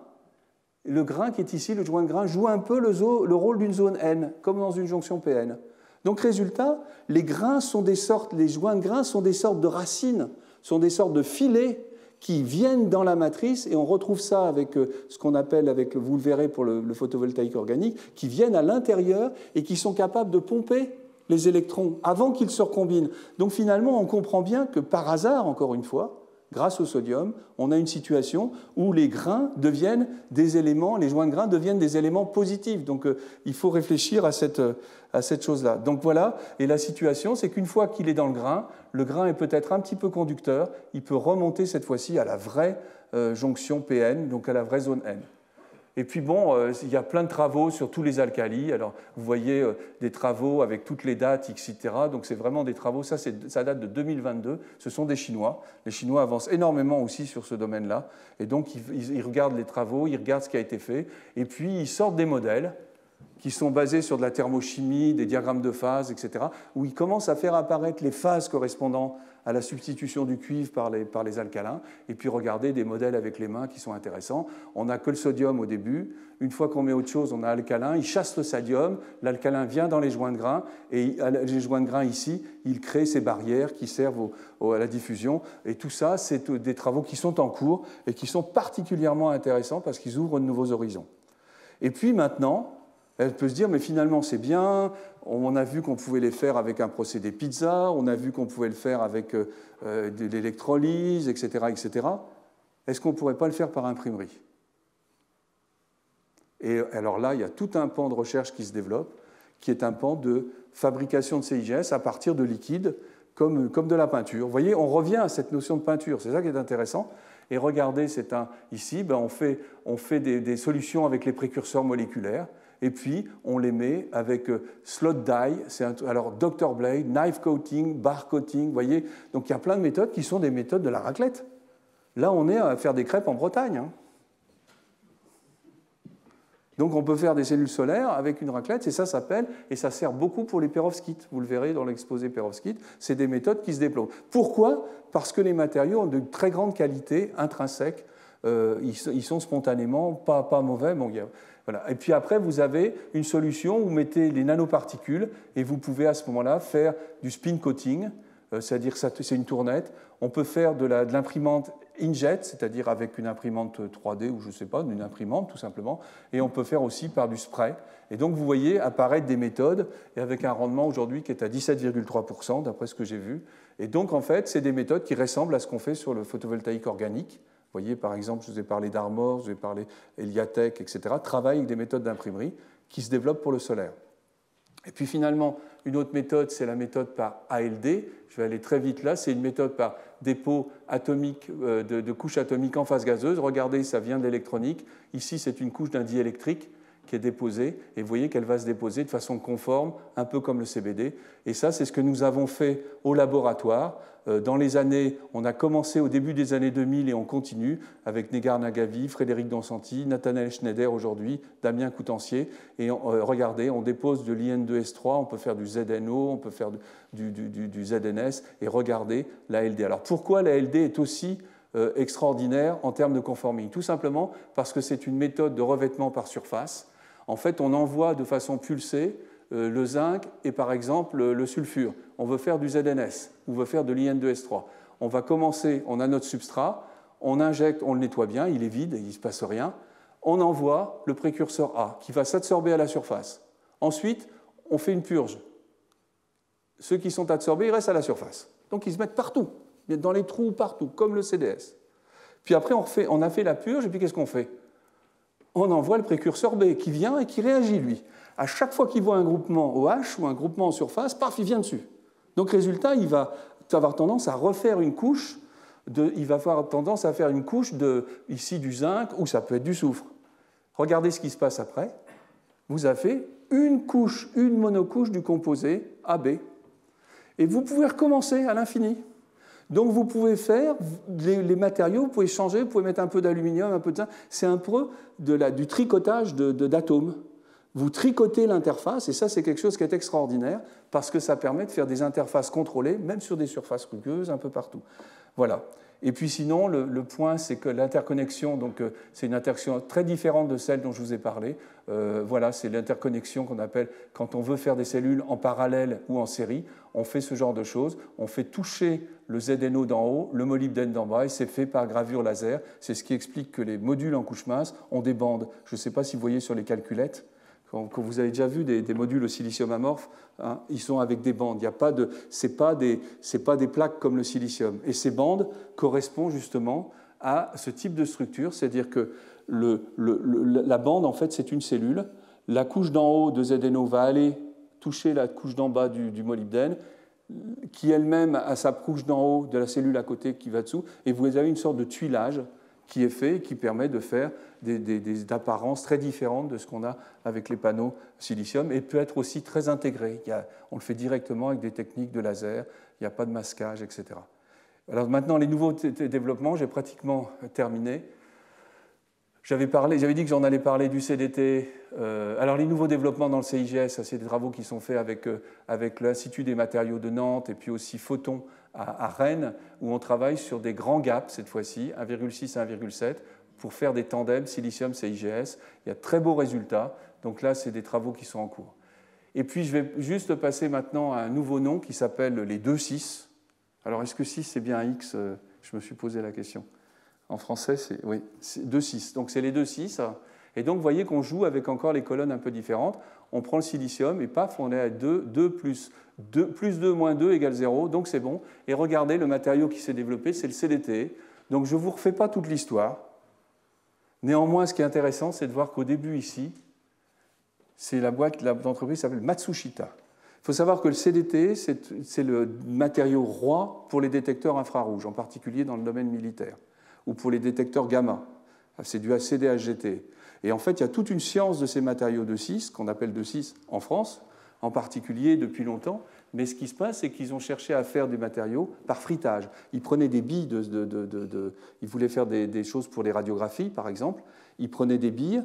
le grain qui est ici, le joint de grain, joue un peu le rôle d'une zone N, comme dans une jonction PN. Donc résultat, les joints de grains sont des sortes de racines, sont des sortes de filets qui viennent dans la matrice, et on retrouve ça avec ce qu'on appelle, vous le verrez pour le photovoltaïque organique, qui viennent à l'intérieur et qui sont capables de pomper les électrons avant qu'ils se recombinent. Donc finalement, on comprend bien que par hasard, encore une fois, grâce au sodium, on a une situation où les grains deviennent des éléments, les joints de grains deviennent des éléments positifs. Donc il faut réfléchir à cette chose-là. Donc voilà, et la situation, c'est qu'une fois qu'il est dans le grain est peut-être un petit peu conducteur, il peut remonter cette fois-ci à la vraie jonction PN, donc à la vraie zone N. Et puis bon, il y a plein de travaux sur tous les alcalis. Alors, vous voyez des travaux avec toutes les dates, etc. Donc, c'est vraiment des travaux. Ça date de 2022. Ce sont des Chinois. Les Chinois avancent énormément aussi sur ce domaine-là. Et donc, ils regardent les travaux, ils regardent ce qui a été fait. Et puis, ils sortent des modèles qui sont basés sur de la thermochimie, des diagrammes de phase, etc., où ils commencent à faire apparaître les phases correspondant à la substitution du cuivre par les alcalins, et puis regarder des modèles avec les mains qui sont intéressants. On n'a que le sodium au début. Une fois qu'on met autre chose, on a l'alcalin. Il chasse le sodium, l'alcalin vient dans les joints de grains, et les joints de grains ici, il crée ces barrières qui servent à la diffusion. Et tout ça, c'est des travaux qui sont en cours et qui sont particulièrement intéressants parce qu'ils ouvrent de nouveaux horizons. Et puis maintenant, elle peut se dire, mais finalement, c'est bien, on a vu qu'on pouvait les faire avec un procédé pizza, on a vu qu'on pouvait le faire avec de l'électrolyse, etc., etc. Est-ce qu'on ne pourrait pas le faire par imprimerie? Et alors là, il y a tout un pan de recherche qui se développe, qui est un pan de fabrication de CIGS à partir de liquides, comme de la peinture. Vous voyez, on revient à cette notion de peinture, c'est ça qui est intéressant. Et regardez, ici, on fait des solutions avec les précurseurs moléculaires, et puis on les met avec slot die, alors Dr. Blade, knife coating, bar coating, vous voyez. Donc il y a plein de méthodes qui sont des méthodes de la raclette. Là, on est à faire des crêpes en Bretagne. Hein. Donc on peut faire des cellules solaires avec une raclette, et ça sert beaucoup pour les perovskites. Vous le verrez dans l'exposé perovskite, c'est des méthodes qui se déploient. Pourquoi? Parce que les matériaux ont de très grande qualité intrinsèque, ils sont spontanément pas mauvais. Bon, voilà. Et puis après, vous avez une solution où vous mettez les nanoparticules, et vous pouvez à ce moment-là faire du spin coating, c'est-à-dire que c'est une tournette. On peut faire de l'imprimante inkjet, c'est-à-dire avec une imprimante 3D ou je ne sais pas, une imprimante tout simplement, et on peut faire aussi par du spray. Et donc vous voyez apparaître des méthodes et avec un rendement aujourd'hui qui est à 17,3% d'après ce que j'ai vu. Et donc en fait, c'est des méthodes qui ressemblent à ce qu'on fait sur le photovoltaïque organique. Vous voyez, par exemple, je vous ai parlé d'Armor, je vous ai parlé d'Eliatech, etc., travaillent avec des méthodes d'imprimerie qui se développent pour le solaire. Et puis finalement, une autre méthode, c'est la méthode par ALD. Je vais aller très vite là. C'est une méthode par dépôt atomique, de couches atomiques en phase gazeuse. Regardez, ça vient de l'électronique. Ici, c'est une couche d'un diélectrique qui est déposée, et vous voyez qu'elle va se déposer de façon conforme, un peu comme le CBD. Et ça, c'est ce que nous avons fait au laboratoire. Dans les années, on a commencé au début des années 2000 et on continue avec Negar Nagavi, Frédéric Donsanti, Nathanaël Schneider aujourd'hui, Damien Coutancier. Et regardez, on dépose de l'IN2S3, on peut faire du ZNO, on peut faire du ZNS, et regardez la LD. Alors pourquoi la LD est aussi extraordinaire en termes de conforming? Tout simplement parce que c'est une méthode de revêtement par surface. En fait, on envoie de façon pulsée le zinc et par exemple le sulfure. On veut faire du ZNS, on veut faire de l'IN2S3. On va commencer, on a notre substrat, on injecte, on le nettoie bien, il est vide, il ne se passe rien. On envoie le précurseur A qui va s'adsorber à la surface. Ensuite, on fait une purge. Ceux qui sont adsorbés, ils restent à la surface. Donc ils se mettent partout, dans les trous partout, comme le CDS. Puis après, on a fait la purge, et puis qu'est-ce qu'on fait? On envoie le précurseur B qui vient et qui réagit, lui. À chaque fois qu'il voit un groupement OH ou un groupement en surface, paf, il vient dessus. Donc, résultat, il va avoir tendance à refaire une couche, il va avoir tendance à faire une couche ici du zinc, ou ça peut être du soufre. Regardez ce qui se passe après. Vous avez une couche, une monocouche du composé AB. Et vous pouvez recommencer à l'infini. Donc vous pouvez faire les matériaux, vous pouvez changer, vous pouvez mettre un peu d'aluminium, un peu de zinc. C'est un peu du tricotage d'atomes. Vous tricotez l'interface, et ça c'est quelque chose qui est extraordinaire, parce que ça permet de faire des interfaces contrôlées, même sur des surfaces rugueuses, un peu partout. Voilà. Et puis sinon, le point, c'est que l'interconnexion, donc c'est une interconnexion très différente de celle dont je vous ai parlé. Voilà, c'est l'interconnexion qu'on appelle, quand on veut faire des cellules en parallèle ou en série, on fait ce genre de choses. On fait toucher le ZNO d'en haut, le molybdène d'en bas, et c'est fait par gravure laser. C'est ce qui explique que les modules en couche mince ont des bandes. Je ne sais pas si vous voyez sur les calculettes, quand vous avez déjà vu des modules au silicium amorphe, hein, ils sont avec des bandes. Ce n'est pas des plaques comme le silicium. Et ces bandes correspondent justement à ce type de structure, c'est-à-dire que la bande, en fait, c'est une cellule. La couche d'en haut de ZNO va aller toucher la couche d'en bas du molybdène, qui elle-même a sa couche d'en haut de la cellule à côté qui va dessous, et vous avez une sorte de tuilage qui est fait et qui permet de faire des apparences très différentes de ce qu'on a avec les panneaux silicium, et peut être aussi très intégré. On le fait directement avec des techniques de laser, il n'y a pas de masquage, etc. Alors maintenant, les nouveaux développements, j'ai pratiquement terminé. J'avais dit que j'en allais parler du CDT. Alors les nouveaux développements dans le CIGS, c'est des travaux qui sont faits avec l'Institut des matériaux de Nantes et puis aussi Photon à Rennes, où on travaille sur des grands gaps cette fois-ci, 1,6 et 1,7, pour faire des tandems silicium-CIGS. Il y a de très beaux résultats. Donc là, c'est des travaux qui sont en cours. Et puis je vais juste passer maintenant à un nouveau nom qui s'appelle les 2,6. Alors est-ce que 6 c'est bien un X? Je me suis posé la question. En français, c'est 2,6. Donc c'est les 2,6. Et donc vous voyez qu'on joue avec encore les colonnes un peu différentes. On prend le silicium et paf, on est à 2 plus 2 moins 2 égale 0. Donc c'est bon. Et regardez, le matériau qui s'est développé, c'est le CDT. Donc je ne vous refais pas toute l'histoire. Néanmoins, ce qui est intéressant, c'est de voir qu'au début ici, c'est l'entreprise qui s'appelle Matsushita. Il faut savoir que le CDT, c'est le matériau roi pour les détecteurs infrarouges, en particulier dans le domaine militaire, ou pour les détecteurs gamma. C'est du CDHGT. Et en fait, il y a toute une science de ces matériaux 2,6, qu'on appelle 2,6 en France, en particulier depuis longtemps. Mais ce qui se passe, c'est qu'ils ont cherché à faire des matériaux par fritage. Ils prenaient des billes, ils voulaient faire des choses pour les radiographies, par exemple. Ils prenaient des billes,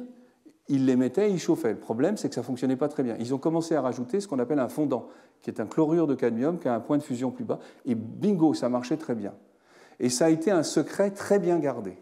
ils les mettaient et ils chauffaient. Le problème, c'est que ça ne fonctionnait pas très bien. Ils ont commencé à rajouter ce qu'on appelle un fondant, qui est un chlorure de cadmium, qui a un point de fusion plus bas. Et bingo, ça marchait très bien. Et ça a été un secret très bien gardé.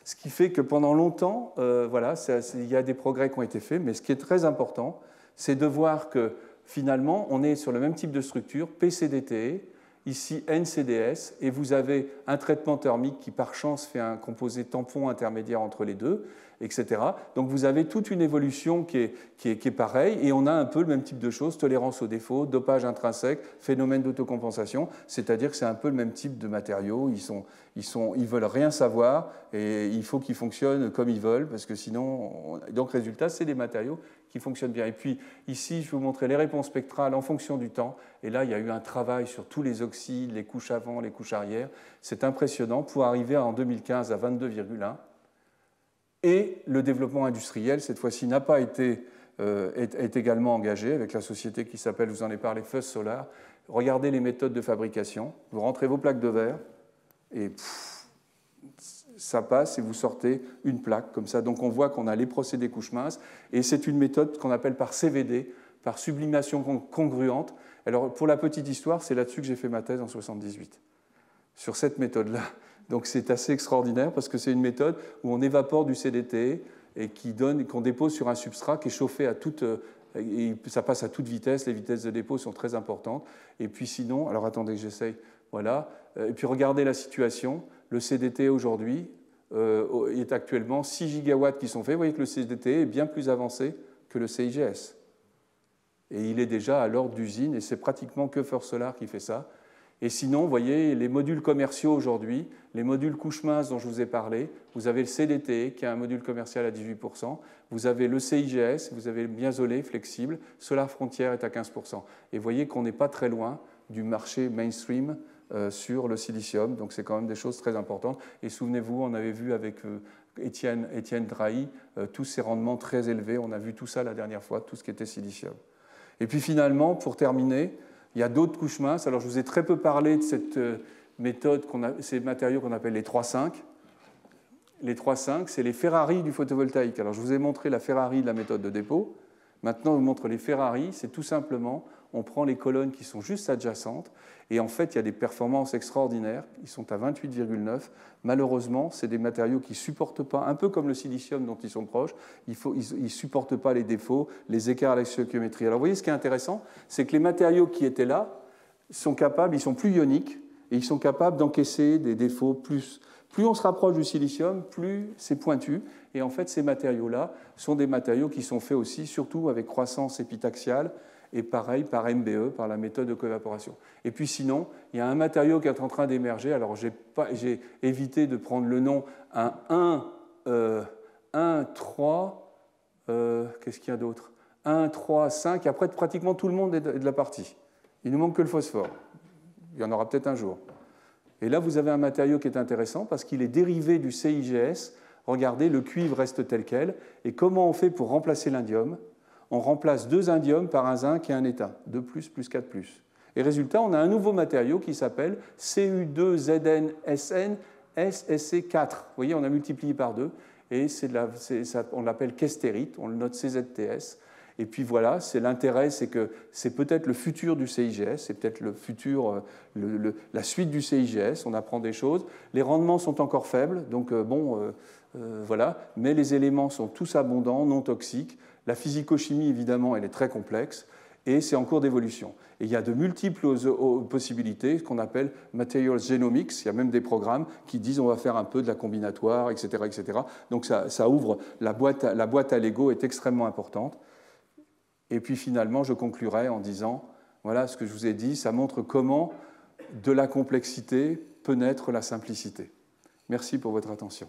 Ce qui fait que pendant longtemps, il y a des progrès qui ont été faits, mais ce qui est très important, c'est de voir que finalement, on est sur le même type de structure, PCDT, ici NCDS, et vous avez un traitement thermique qui, par chance, fait un composé tampon intermédiaire entre les deux, etc. Donc vous avez toute une évolution qui est pareille, et on a un peu le même type de choses, tolérance aux défauts, dopage intrinsèque, phénomène d'autocompensation, c'est-à-dire que c'est un peu le même type de matériaux, ils veulent rien savoir, et il faut qu'ils fonctionnent comme ils veulent, parce que sinon, donc résultat, c'est des matériaux qui fonctionnent bien. Et puis ici, je vais vous montrer les réponses spectrales en fonction du temps, et là, il y a eu un travail sur tous les oxydes, les couches avant, les couches arrière, c'est impressionnant, pour arriver en 2015 à 22,1. Et le développement industriel, cette fois-ci, n'a pas été, est également engagé avec la société qui s'appelle, je vous en ai parlé, First Solar. Regardez les méthodes de fabrication. Vous rentrez vos plaques de verre et ça passe et vous sortez une plaque comme ça. Donc on voit qu'on a les procédés couches minces et c'est une méthode qu'on appelle par CVD, par sublimation congruente. Alors pour la petite histoire, c'est là-dessus que j'ai fait ma thèse en 78, sur cette méthode-là. Donc c'est assez extraordinaire parce que c'est une méthode où on évapore du CDT et qu'on dépose sur un substrat qui est chauffé à toute... Et ça passe à toute vitesse, les vitesses de dépôt sont très importantes. Et puis sinon, alors attendez que j'essaye, voilà. Et puis regardez la situation, le CDT aujourd'hui est actuellement 6 gigawatts qui sont faits. Vous voyez que le CDT est bien plus avancé que le CIGS. Et il est déjà à l'ordre d'usine, et c'est pratiquement que First Solar qui fait ça. Et sinon, vous voyez, les modules commerciaux aujourd'hui, les modules couches minces dont je vous ai parlé, vous avez le CDT, qui a un module commercial à 18%, vous avez le CIGS, vous avez le Miazolet flexible, Solar Frontier est à 15%. Et vous voyez qu'on n'est pas très loin du marché mainstream sur le silicium, donc c'est quand même des choses très importantes. Et souvenez-vous, on avait vu avec Étienne Drahi tous ces rendements très élevés, on a vu tout ça la dernière fois, tout ce qui était silicium. Et puis finalement, pour terminer, il y a d'autres couches minces. Alors, je vous ai très peu parlé de cette méthode, ces matériaux qu'on appelle les 3,5. Les 3,5, c'est les Ferrari du photovoltaïque. Alors, je vous ai montré la Ferrari de la méthode de dépôt. Maintenant, je vous montre les Ferrari. C'est tout simplement, on prend les colonnes qui sont juste adjacentes. Et en fait, il y a des performances extraordinaires. Ils sont à 28,9. Malheureusement, c'est des matériaux qui ne supportent pas, un peu comme le silicium dont ils sont proches, ils ne supportent pas les défauts, les écarts à la stoichiométrie. Alors, vous voyez, ce qui est intéressant, c'est que les matériaux qui étaient là sont capables, ils sont plus ioniques, et ils sont capables d'encaisser des défauts plus. Plus on se rapproche du silicium, plus c'est pointu. Et en fait, ces matériaux-là sont des matériaux qui sont faits aussi, surtout avec croissance épitaxiale, et pareil par MBE, par la méthode de coévaporation. Et puis sinon, il y a un matériau qui est en train d'émerger. Alors j'ai évité de prendre le nom, un 3, qu'est-ce qu'il y a d'autre 1, 3, 5, et après pratiquement tout le monde est de la partie. Il ne manque que le phosphore. Il y en aura peut-être un jour. Et là, vous avez un matériau qui est intéressant parce qu'il est dérivé du CIGS. Regardez, le cuivre reste tel quel. Et comment on fait pour remplacer l'indium ? On remplace 2 indiums par un zinc et un étain, 2+, plus 4+. Et résultat, on a un nouveau matériau qui s'appelle Cu2ZnSn SSC4. Vous voyez, on a multiplié par 2, et on l'appelle kestérite, on le note CZTS. Et puis voilà, c'est l'intérêt, c'est que c'est peut-être le futur du CIGS, c'est peut-être le futur, la suite du CIGS, on apprend des choses. Les rendements sont encore faibles, donc voilà, mais les éléments sont tous abondants, non toxiques. La physico-chimie, évidemment, elle est très complexe, et c'est en cours d'évolution. Et il y a de multiples possibilités, ce qu'on appelle materials genomics. Il y a même des programmes qui disent on va faire un peu de la combinatoire, etc. etc. Donc ça ouvre, la boîte à Lego est extrêmement importante. Et puis finalement, je conclurai en disant, voilà ce que je vous ai dit, ça montre comment de la complexité peut naître la simplicité. Merci pour votre attention.